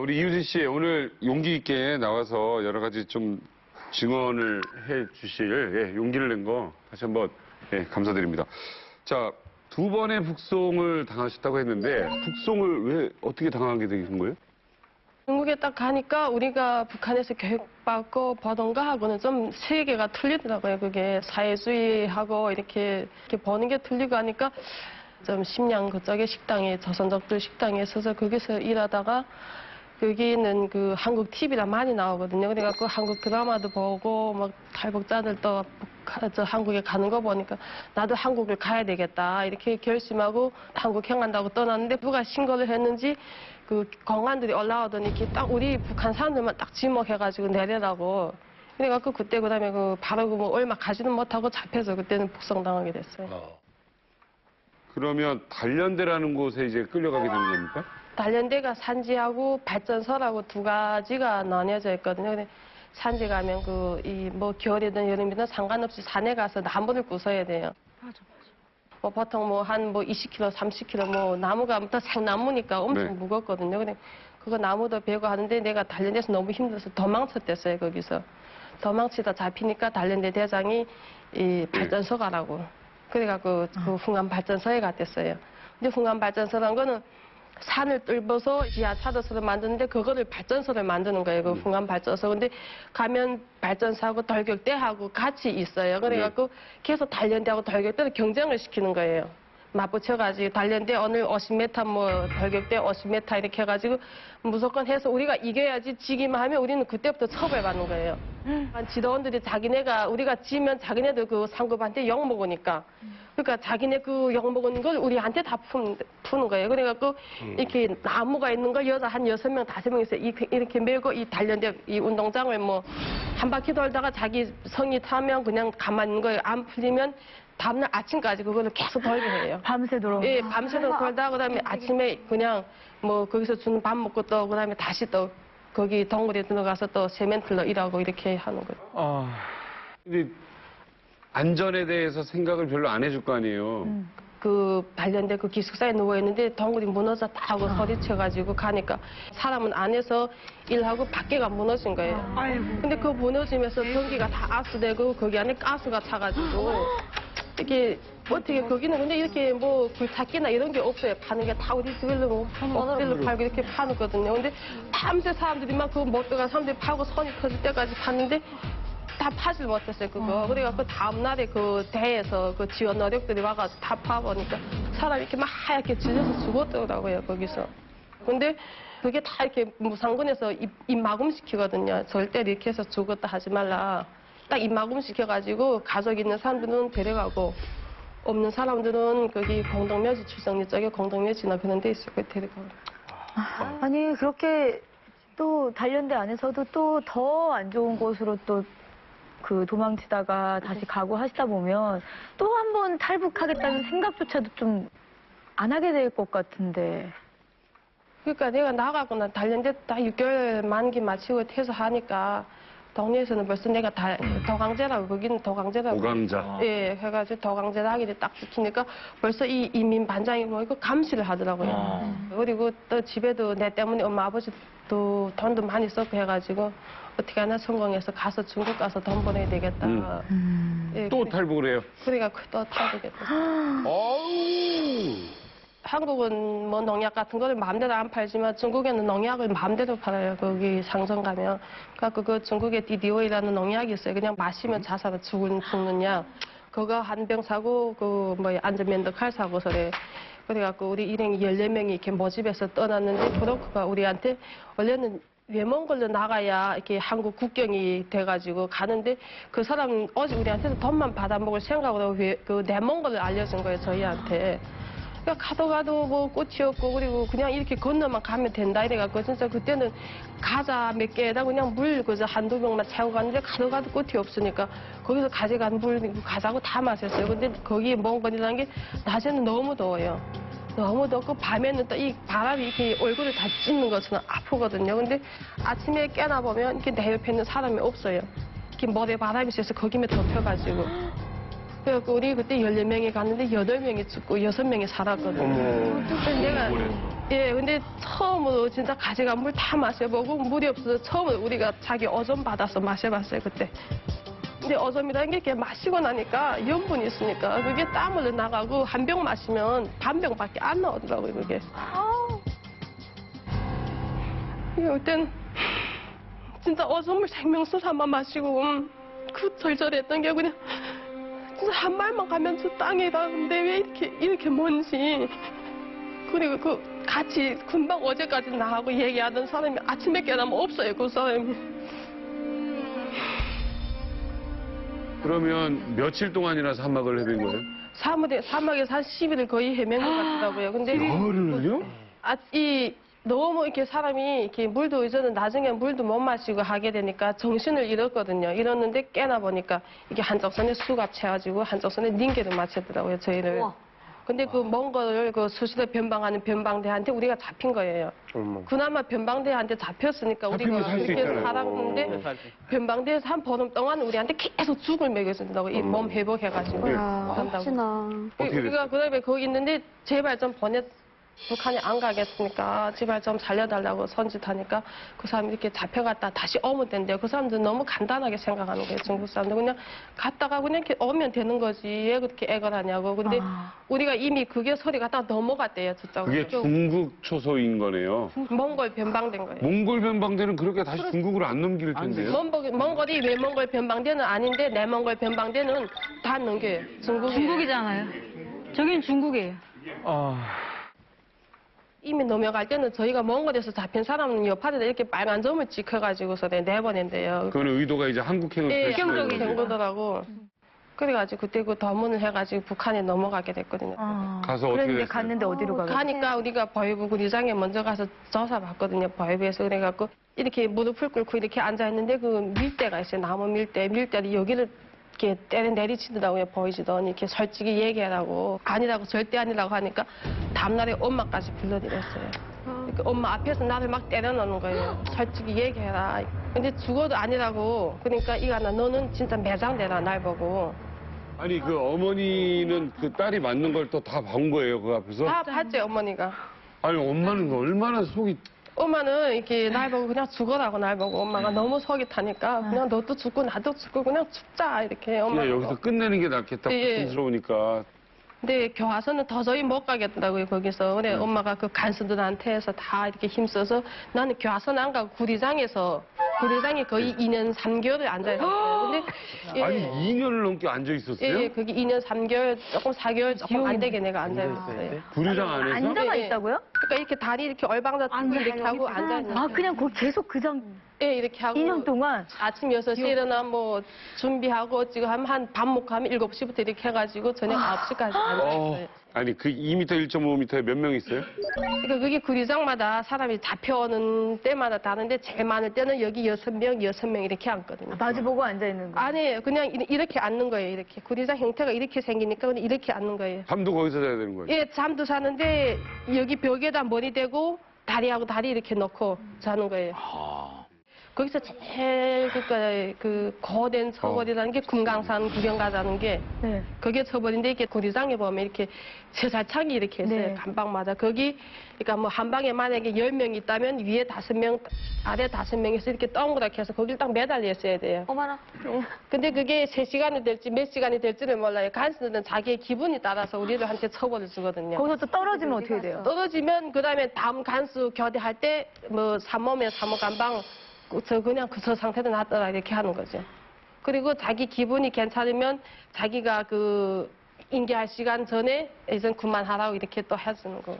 Speaker 4: 우리 이유진 씨 오늘 용기 있게 나와서 여러 가지 좀 증언을 해 주실 용기를 낸 거 다시 한번 감사드립니다. 자, 2번의 북송을 당하셨다고 했는데 북송을 왜 어떻게 당하게 된 거예요?
Speaker 5: 중국에 딱 가니까 우리가 북한에서 교육받고 보던가 하고는 좀 세계가 틀리더라고요. 그게 사회주의하고 이렇게 보는 게 틀리고 하니까 좀 심양 그쪽에 식당에 조선족들 식당에 있어서 거기서 일하다가 여기는 그 한국 TV라 많이 나오거든요. 그래갖고 한국 드라마도 보고 막 탈북자들도 한국에 가는 거 보니까 나도 한국을 가야 되겠다 이렇게 결심하고 한국 향한다고 떠났는데 누가 신고를 했는지 그 공안들이 올라오더니 이렇게 딱 우리 북한 사람들만 딱 지목해가지고 내려라고. 그래갖고 그때 그다음에 그 바로 뭐 얼마 가지는 못하고 잡혀서 그때는 북송당하게 됐어요.
Speaker 4: 그러면 단련대라는 곳에 이제 끌려가게 되는 겁니까?
Speaker 5: 단련대가 산지하고 발전소라고 두 가지가 나뉘어져 있거든요. 근데 산지 가면 뭐 겨울이든 여름이든 상관없이 산에 가서 나무를 부숴야 돼요. 뭐 보통 뭐 한 20kg, 30kg 뭐 나무가 또 생나무니까 엄청 무겁거든요. 근데 그거 나무도 베고 하는데 내가 단련대에서 너무 힘들어서 도망쳤댔어요, 거기서. 도망치다 잡히니까 단련대 대장이 이 발전소 가라고. 그래갖고 그 흥암 발전소에 갔댔어요. 근데 흥암 발전소란 거는 산을 뚫어서 지하차도소를 만드는데 그거를 발전소를 만드는 거예요. 그 흥암 발전소. 근데 가면 발전소하고 돌격대하고 같이 있어요. 그래갖고 계속 단련대하고 돌격대를 경쟁을 시키는 거예요. 맞붙여가지고 단련대 오늘 50m 뭐 돌격대 50m 이렇게 해가지고 무조건 해서 우리가 이겨야지 지기만 하면 우리는 그때부터 처벌받는 거예요. 지도원들이 자기네가 우리가 지면 자기네들 그 상급한테 욕 먹으니까 그러니까 자기네 그 욕 먹은 걸 우리한테 다 푸는 거예요. 그래갖고 이렇게 나무가 있는 걸 여자 한 6명, 5명이서 이렇게 메고 이 단련대 이 운동장을 뭐 한 바퀴 돌다가 자기 성이 타면 그냥 가만히 있는 거예요. 안 풀리면 다음날 아침까지 그거를 계속 돌게 해요.
Speaker 2: 밤새도록?
Speaker 5: 예, 밤새도록 돌다가 그다음에 아침에 그냥 뭐 거기서 주는 밥 먹고 또 그다음에 다시 또 거기 동굴에 들어가서 또 세멘틀로 일하고 이렇게 하는 거예요.
Speaker 4: 근데 안전에 대해서 생각을 별로 안 해줄 거 아니에요.
Speaker 5: 그 단련대 그 기숙사에 누워있는데 동굴이 무너졌다 하고 소리쳐가지고 가니까 사람은 안에서 일하고 밖에가 무너진 거예요. 근데 그 무너지면서 전기가 다 압수되고 거기 안에 가스가 차가지고 이렇게 어떻게 거기는 근데 이렇게 뭐 불찾기나 이런 게 없어요. 파는 게 다 우리 집일로 뭐 억대로 팔고 이렇게 파는거든요. 근데 밤새 사람들이 막 그거 못 들어간 사람들이 파고 손이 터질 때까지 팠는데 다 파질 못했어요, 그거. 그래갖고 다음날에 그 대에서 그 지원 노력들이 와가지고 다 파보니까 사람이 이렇게 막 하얗게 질려서 죽었더라고요, 거기서. 근데 그게 다 이렇게 무상군에서 입마금 시키거든요. 절대 이렇게 해서 죽었다 하지 말라. 딱 입마금 시켜가지고 가족 있는 사람들은 데려가고 없는 사람들은 거기 공동묘지 출정리 쪽에 공동묘지나 그런 데 있을 거예요, 데려가고.
Speaker 2: 아니, 그렇게 또 단련대 안에서도 또 더 안 좋은 곳으로 또 그 도망치다가 다시 가고 하시다 보면 또 한 번 탈북하겠다는 생각조차도 좀 안 하게 될 것 같은데.
Speaker 5: 그러니까 내가 나가고 난 단련대 딱 6개월 만기 마치고 퇴소하니까 동네에서는 벌써 내가 도강제라고 거기는 도강제라고.
Speaker 4: 도강자.
Speaker 5: 예, 해가지고 도강제를 하기를 딱 지키니까 벌써 이 이민 반장이 뭐이거 감시를 하더라고요. 그리고 또 집에도 내 때문에 엄마 아버지도 돈도 많이 썼고 해가지고 어떻게 하나 성공해서 가서 중국 가서 돈 보내야 되겠다. 예,
Speaker 4: 또 탈북을 해요.
Speaker 5: 그러니까 또 탈북했어. 한국은 뭐 농약 같은 거를 마음대로 안 팔지만 중국에는 농약을 마음대로 팔아요. 거기 상점 가면. 그러니까 그 중국에 DDO이라는 농약이 있어요. 그냥 마시면 자살을 죽는 약. 그거 한 병 사고 그 뭐 안전면도 칼 사고 그래. 그래갖고 우리 일행이 14명이 이렇게 모집해서 떠났는데 브로커가 우리한테 원래는 외몽골로 나가야 이렇게 한국 국경이 돼가지고 가는데 그 사람은 어제 우리한테서 돈만 받아먹을 생각으로 그 내몽골을 알려준 거예요, 저희한테. 그러니까 가도 뭐 꽃이 없고 그리고 그냥 이렇게 건너만 가면 된다 이래갖고 진짜 그때는 과자 몇 개에다 그냥 물 그저 한두 병만 채우고 갔는데 가도 꽃이 없으니까 거기서 가져간 물 과자고 다 마셨어요. 근데 거기 몽골이라는 게 낮에는 너무 더워요. 너무 덥고 밤에는 또 이 바람이 이렇게 얼굴을 다 찢는 것처럼 아프거든요. 근데 아침에 깨나 보면 이렇게 내 옆에 있는 사람이 없어요. 이렇게 머리에 바람이 있어서 거기에 덮여가지고. 그래갖고 우리 그때 14명이 갔는데 8명이 죽고 6명이 살았거든요. 그래서 내가 예, 근데 처음으로 진짜 가지가 물 다 마셔보고 물이 없어서 처음으로 우리가 자기 어점 받아서 마셔봤어요, 그때. 근데 어점이라는 게 이렇게 마시고 나니까 염분이 있으니까 그게 땀으로 나가고 한 병 마시면 반 병밖에 안 나오더라고요, 그게. 이땐 진짜 어점을 생명수 삼아 마시고 그 절절했던 게 그냥 진짜 한 말만 가면 저 땅에다 근데 왜 이렇게 먼지. 그리고 그 같이 금방 어제까지 나하고 얘기하던 사람이 아침에 깨어나면 없어요, 그 사람이.
Speaker 4: 그러면 며칠 동안이나 사막을 헤맨 거예요?
Speaker 5: 사막에서 한 10일을 거의 헤맨 것 같더라고요. 근데
Speaker 4: 열흘요?
Speaker 5: 너무 이렇게 사람이 이렇게 물도 이제는 나중에 물도 못 마시고 하게 되니까 정신을 잃었거든요. 잃었는데 깨나 보니까 이게 한쪽 손에 수갑 채워지고 한쪽 손에 닌게를 맞췄더라고요, 저희를.
Speaker 14: 우와.
Speaker 5: 근데 그 몽골을 그 수시로 변방하는 변방대한테 우리가 잡힌 거예요. 그나마 변방대한테 잡혔으니까 우리가 그렇게 살았는데 변방대에서 한 보름 동안 우리한테 계속 죽을 먹여준다고 이 몸 회복해가지고 한다고. 우리가 그다음에 거기 있는데 제발 좀 북한에 안 가겠으니까 제발 좀 살려달라고 손짓하니까 그 사람이 이렇게 잡혀갔다 다시 오면 된대요. 그 사람들 너무 간단하게 생각하는 거예요. 중국 사람들 그냥 갔다가 그냥 이렇게 오면 되는 거지 왜 그렇게 애걸 하냐고. 근데 우리가 이미 그게 소리가 다 넘어갔대요. 저쪽으로.
Speaker 4: 그게 중국 초소인 거네요.
Speaker 5: 몽골 변방된 거예요.
Speaker 4: 몽골 변방대는 그렇게 다시 중국으로 안 넘길 텐데요.
Speaker 5: 몽골이 왜 몽골 변방대는 아닌데 내몽골 변방대는 다 넘겨요.
Speaker 3: 중국이잖아요. 저긴 중국이에요.
Speaker 5: 이미 넘어갈 때는 저희가 몽골에서 잡힌 사람은 옆판에다 이렇게 빨간 점을 찍혀가지고서 내보낸대요.
Speaker 4: 그거는 의도가 이제 한국행을
Speaker 5: 획경적인 된 거더라고. 그래가지고 그때 그 더문을 해가지고 북한에 넘어가게 됐거든요.
Speaker 4: 가서 어떻게 됐어요?
Speaker 2: 갔는데 어디로 가요?
Speaker 5: 가니까 우리가 보이부 구리장에 먼저 가서 조사받거든요. 보이부에서 그래갖고 이렇게 무릎을 꿇고 이렇게 앉아있는데 그 밀대가 있어요. 나무 밀대를 여기를 이렇게 때려 내리치더라고요. 보이지도 이렇게 솔직히 얘기하라고. 아니라고 절대 아니라고 하니까 다음날에 엄마까지 불러드렸어요. 그러니까 엄마 앞에서 나를 막 때려놓는 거예요. 솔직히 얘기해라. 근데 죽어도 아니라고. 그러니까 이거나 너는 진짜 매장되라 날 보고.
Speaker 4: 아니 그 어머니는 그 딸이 맞는 걸 또 다 본 거예요 그 앞에서?
Speaker 5: 다 봤죠 어머니가.
Speaker 4: 아니 엄마는 얼마나 속이
Speaker 5: 엄마는 이렇게 날 보고 그냥 죽어라고 날 보고 엄마가 너무 속이 타니까 그냥 너도 죽고 나도 죽고 그냥 죽자 이렇게 엄마가.
Speaker 4: 그냥 여기서 끝내는 게 낫겠다 고통스러우니까.
Speaker 5: 근데 교화소는 도저히 못 가겠더라고요 거기서. 그래 엄마가 그 간수들한테 해서 다 이렇게 힘써서 나는 교화소는 안 가고 구리장에 거의 2년 3개월을 앉아있었어요. 근데
Speaker 4: 아니 2년을 넘게 앉아 있었어요?
Speaker 5: 예, 거기 2년 3개월 조금 4개월 조금 안 되게 내가 앉아있었어요.
Speaker 4: 구리장 안에서?
Speaker 2: 앉아가 있다고요?
Speaker 5: 그러니까 이렇게 다리 이렇게 얼방다 이렇게 하고 앉아있는.
Speaker 2: 아 그냥 거기 계속 그 장.
Speaker 5: 예, 이렇게 하고
Speaker 2: 2년 동안
Speaker 5: 아침 6시에 일어나 뭐 준비하고 지금 한 밥 먹고 하면 7시부터 이렇게 해가지고 저녁 9시까지 앉아있어요.
Speaker 4: 아니 그 2m, 1.5m에 몇 명 있어요?
Speaker 5: 그러니까 그게 구리장마다 사람이 잡혀오는 때마다 다른데 제일 많을 때는 여기 6명 이렇게 앉거든요.
Speaker 2: 마주보고 앉아있는 거?
Speaker 5: 아니에요. 그냥 이렇게 앉는 거예요. 이렇게. 구리장 형태가 이렇게 생기니까 그냥 이렇게 앉는 거예요.
Speaker 4: 잠도 거기서 자야 되는 거예요?
Speaker 5: 예, 잠도 자는데 여기 벽에다 머리 대고 다리하고 다리 이렇게 놓고 자는 거예요. 거기서 제일 그 거된 처벌이라는 게 금강산 구경 가자는 게 그게 처벌인데 이렇게 구리장에 보면 이렇게 세살창이 이렇게 있어요. 간방마다. 거기 그러니까 뭐 한 방에 만약에 10명 있다면 위에 5명, 아래 5명에서 이렇게 동그랗게 해서 거길 딱 매달려 있어야 돼요.
Speaker 14: 어머나.
Speaker 5: 근데 그게 3시간이 될지 몇 시간이 될지를 몰라요. 간수들은 자기의 기분에 따라서 우리들한테 처벌을 주거든요.
Speaker 2: 거기서 또 떨어지면 어떻게 돼요?
Speaker 5: 떨어지면 그다음에 다음 간수 교대할 때 뭐 사모면 사모 간방 그냥 저 상태로 놔둬라 이렇게 하는 거죠. 그리고 자기 기분이 괜찮으면 자기가 그 인계할 시간 전에 이제 그만하라고 이렇게 또 해주는 거.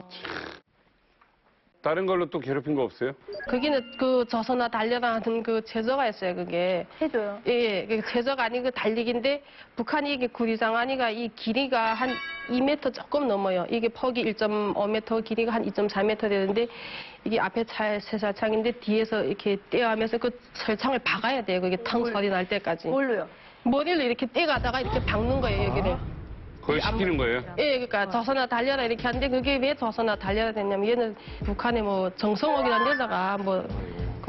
Speaker 4: 다른 걸로 또 괴롭힌 거 없어요?
Speaker 5: 거기는 그 저서나 달려라 하는 그 제저가 있어요, 그게.
Speaker 2: 해줘요?
Speaker 5: 예, 그 제저가 아니고 달리기인데 북한이 이게 구리장 아니가 이 길이가 한 2m 조금 넘어요. 이게 폭이 1.5m, 길이가 한 2.4m 되는데 이게 앞에 세살창인데 뒤에서 이렇게 떼어하면서 그 철창을 박아야 돼요. 그게 텅 소리 날 때까지.
Speaker 2: 뭘로요?
Speaker 5: 머리를 이렇게 떼가다가 이렇게 박는 거예요, 여기를.
Speaker 4: 그걸 시키는 거예요?
Speaker 5: 예, 그러니까 저서나 달려라 이렇게 하는데 그게 왜 저서나 달려라 됐냐면 얘는 북한에 뭐 정성옥이라는 여자가 뭐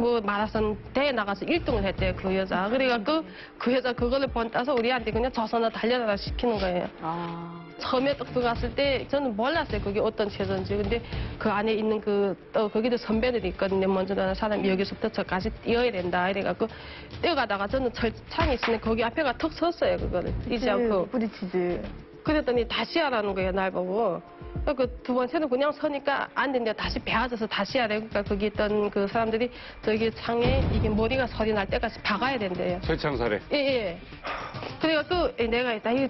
Speaker 5: 뭐 마라톤 대회 나가서 1등을 했대요, 그 여자. 그래갖고 그 여자 그거를 본따서 우리한테 그냥 조선을 달려라 시키는 거예요. 처음에 딱 들어갔을 때 저는 몰랐어요, 그게 어떤 체조인지. 근데 그 안에 있는 거기도 선배들이 있거든요. 먼저 나는 사람이 여기서부터 저까지 뛰어야 된다. 이래갖고 뛰어가다가 저는 철창이 있으니 거기 앞에가 턱 섰어요, 그거를. 뛰지 않고.
Speaker 2: 부딪히지.
Speaker 5: 그랬더니 다시 하라는 거예요, 날 보고. 그 두 번째는 그냥 서니까 안 된대. 다시 배워져서 다시 하래. 그러니까 거기 있던 그 사람들이 저기 창에 이게 머리가 소리 날 때까지 박아야 된대요.
Speaker 4: 철창살에.
Speaker 5: 예. 그래갖고 내가 일단 이거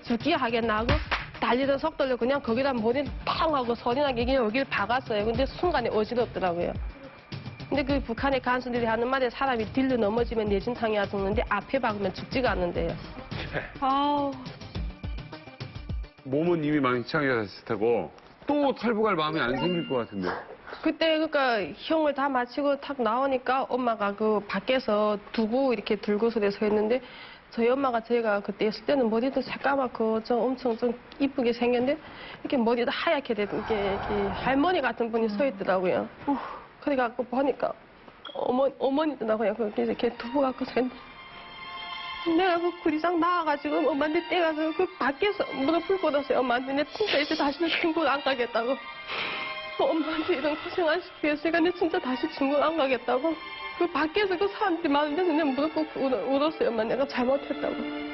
Speaker 5: 죽기 하겠나 하고 달리던 속도로 그냥 거기다 머리 팡 하고 소리 나게 이게 여기를 박았어요. 근데 순간에 어지럽더라고요. 근데 그 북한의 간수들이 하는 말에 사람이 딜로 넘어지면 내진탕이야 죽는데 앞에 박으면 죽지가 않는데요.
Speaker 2: 아우.
Speaker 4: 몸은 이미 망치창이가 됐을 테고 또 탈북할 마음이 안 생길 것 같은데.
Speaker 5: 그때 그러니까 형을 다 마치고 탁 나오니까 엄마가 그 밖에서 두고 이렇게 들고서 서 있는데 저희 엄마가 저희가 그때 있을 때는 머리도 새까맣고 좀 엄청 좀 이쁘게 생겼는데 이렇게 머리도 하얗게 된 이렇게 할머니 같은 분이 서 있더라고요. 그래갖고 보니까 어머니더라고요. 그렇게 이렇게 두고 갖고 서 있는데 내가 그 구리장 나와가지고 엄마한테 떼가서 그 밖에서 무릎을 꿇었어요. 엄마한테 내 진짜 이제 다시는 중국 안 가겠다고. 엄마한테 이런 고생 안 시키게 했으니까 내 진짜 다시 중국 안 가겠다고. 그 밖에서 그 사람들이 많은데 그냥 무릎 꿇고 울었어요. 엄마 내가 잘못했다고.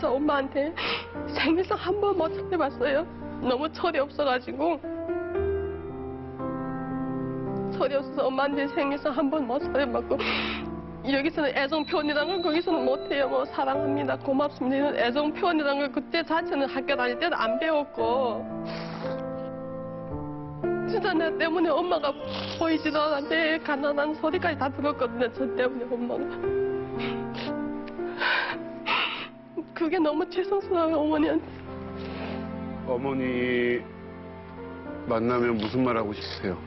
Speaker 5: 저 엄마한테 생일상 한 번 못 차려봤어요. 너무 철이 없어가지고. 철이 없어서 엄마한테 생일상 한 번 못 차려봤고 여기서는 애정 표현이라는 걸 거기서는 못해요. 뭐 사랑합니다, 고맙습니다 이런 애정 표현이라는 걸 그때 자체는 학교 다닐 때는 안 배웠고 진짜 내 때문에 엄마가 보이지도 않았는데 가난한 소리까지 다 들었거든요. 저 때문에 엄마가. 그게 너무 죄송스러워요, 어머니한테.
Speaker 4: 어머니 만나면 무슨 말 하고 싶으세요?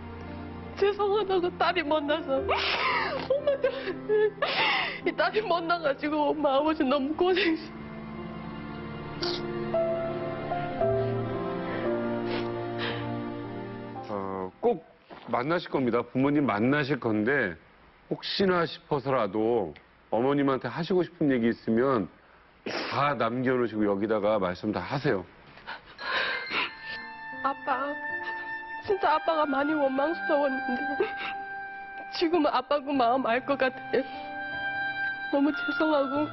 Speaker 5: 죄송하다고 딸이 만나서 엄마 때문에 이 딸이 만나가지고 엄마 아버지 너무 고생했어.
Speaker 4: 꼭 만나실 겁니다. 부모님 만나실 건데 혹시나 싶어서라도 어머님한테 하시고 싶은 얘기 있으면 다 남겨놓으시고 여기다가 말씀 다 하세요.
Speaker 5: 아빠, 진짜 아빠가 많이 원망스러웠는데 지금은 아빠 그 마음 알 것 같아요. 너무 죄송하고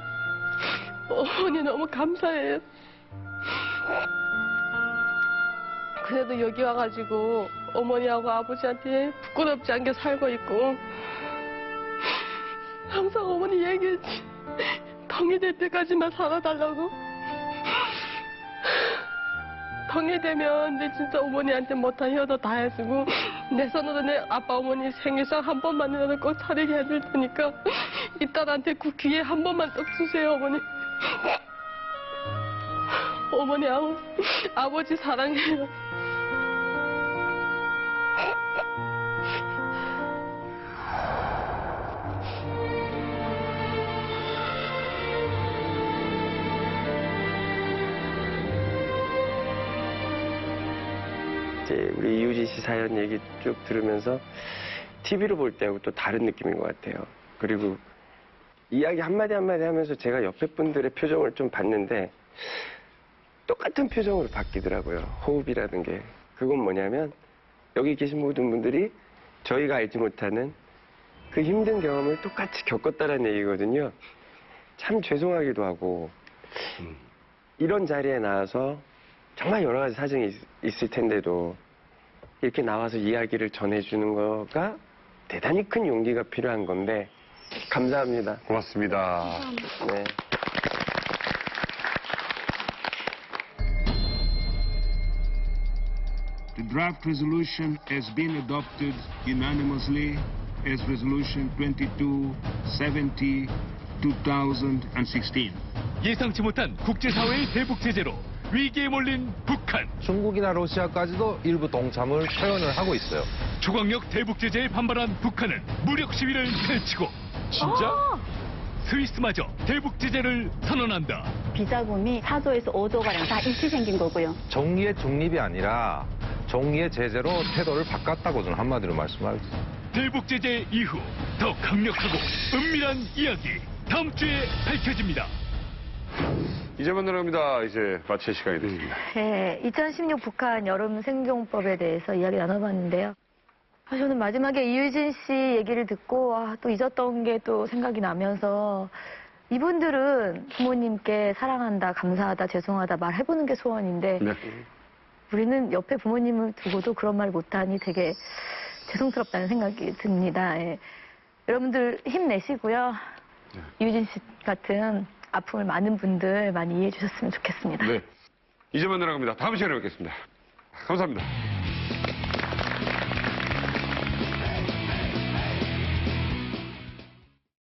Speaker 5: 어머니 너무 감사해요. 그래도 여기 와가지고 어머니하고 아버지한테 부끄럽지 않게 살고 있고 항상 어머니 얘기했지. 동의될 때까지만 살아달라고. 동의되면 내 진짜 어머니한테 못한 효도 다 해주고 내 손으로 내 아빠 어머니 생일상 한 번만이라도 꼭 차리게 해줄 테니까 이 딸한테 그 기회 한 번만 딱 주세요, 어머니. 어머니하고 아버지 사랑해요.
Speaker 6: 우리 이유진 씨 사연 얘기 쭉 들으면서 TV로 볼 때하고 또 다른 느낌인 것 같아요. 그리고 이야기 한마디 한마디 하면서 제가 옆에 분들의 표정을 좀 봤는데 똑같은 표정으로 바뀌더라고요. 호흡이라는 게. 그건 뭐냐면 여기 계신 모든 분들이 저희가 알지 못하는 그 힘든 경험을 똑같이 겪었다는 얘기거든요. 참 죄송하기도 하고 이런 자리에 나와서 정말 여러 가지 사정이 있을 텐데도 이렇게 나와서 이야기를 전해주는 거가 대단히 큰 용기가 필요한 건데 감사합니다.
Speaker 4: 고맙습니다.
Speaker 6: 네.
Speaker 17: The draft resolution has been adopted unanimously as Resolution 2270, 2016.
Speaker 18: 예상치 못한 국제사회의 대북 제재로 위기에 몰린 북한.
Speaker 1: 중국이나 러시아까지도 일부 동참을 표현을 하고 있어요.
Speaker 18: 초강력 대북 제재에 반발한 북한은 무력 시위를 펼치고 진짜? 스위스마저 대북 제재를 선언한다.
Speaker 19: 비자금이 4조에서 5조가량 다 일치 생긴 거고요.
Speaker 1: 정의의 중립이 아니라 정의의 제재로 태도를 바꿨다고 저는 한마디로 말씀하겠습니다.
Speaker 18: 대북 제재 이후 더 강력하고 은밀한 이야기 다음 주에 밝혀집니다.
Speaker 4: 이제 만나랍니다. 이제 마칠 시간이 됐습니다.
Speaker 2: 네, 2016 북한 여름 생존법에 대해서 이야기 나눠봤는데요. 저는 마지막에 이유진 씨 얘기를 듣고 또 잊었던 게 또 생각이 나면서 이분들은 부모님께 사랑한다, 감사하다, 죄송하다 말해보는 게 소원인데
Speaker 4: 네.
Speaker 2: 우리는 옆에 부모님을 두고도 그런 말 못하니 되게 죄송스럽다는 생각이 듭니다. 예. 여러분들 힘내시고요. 이유진 씨 같은 아픔을 많은 분들 많이 이해해 주셨으면 좋겠습니다.
Speaker 4: 네. 이제 만나러 갑니다. 다음 시간에 뵙겠습니다. 감사합니다.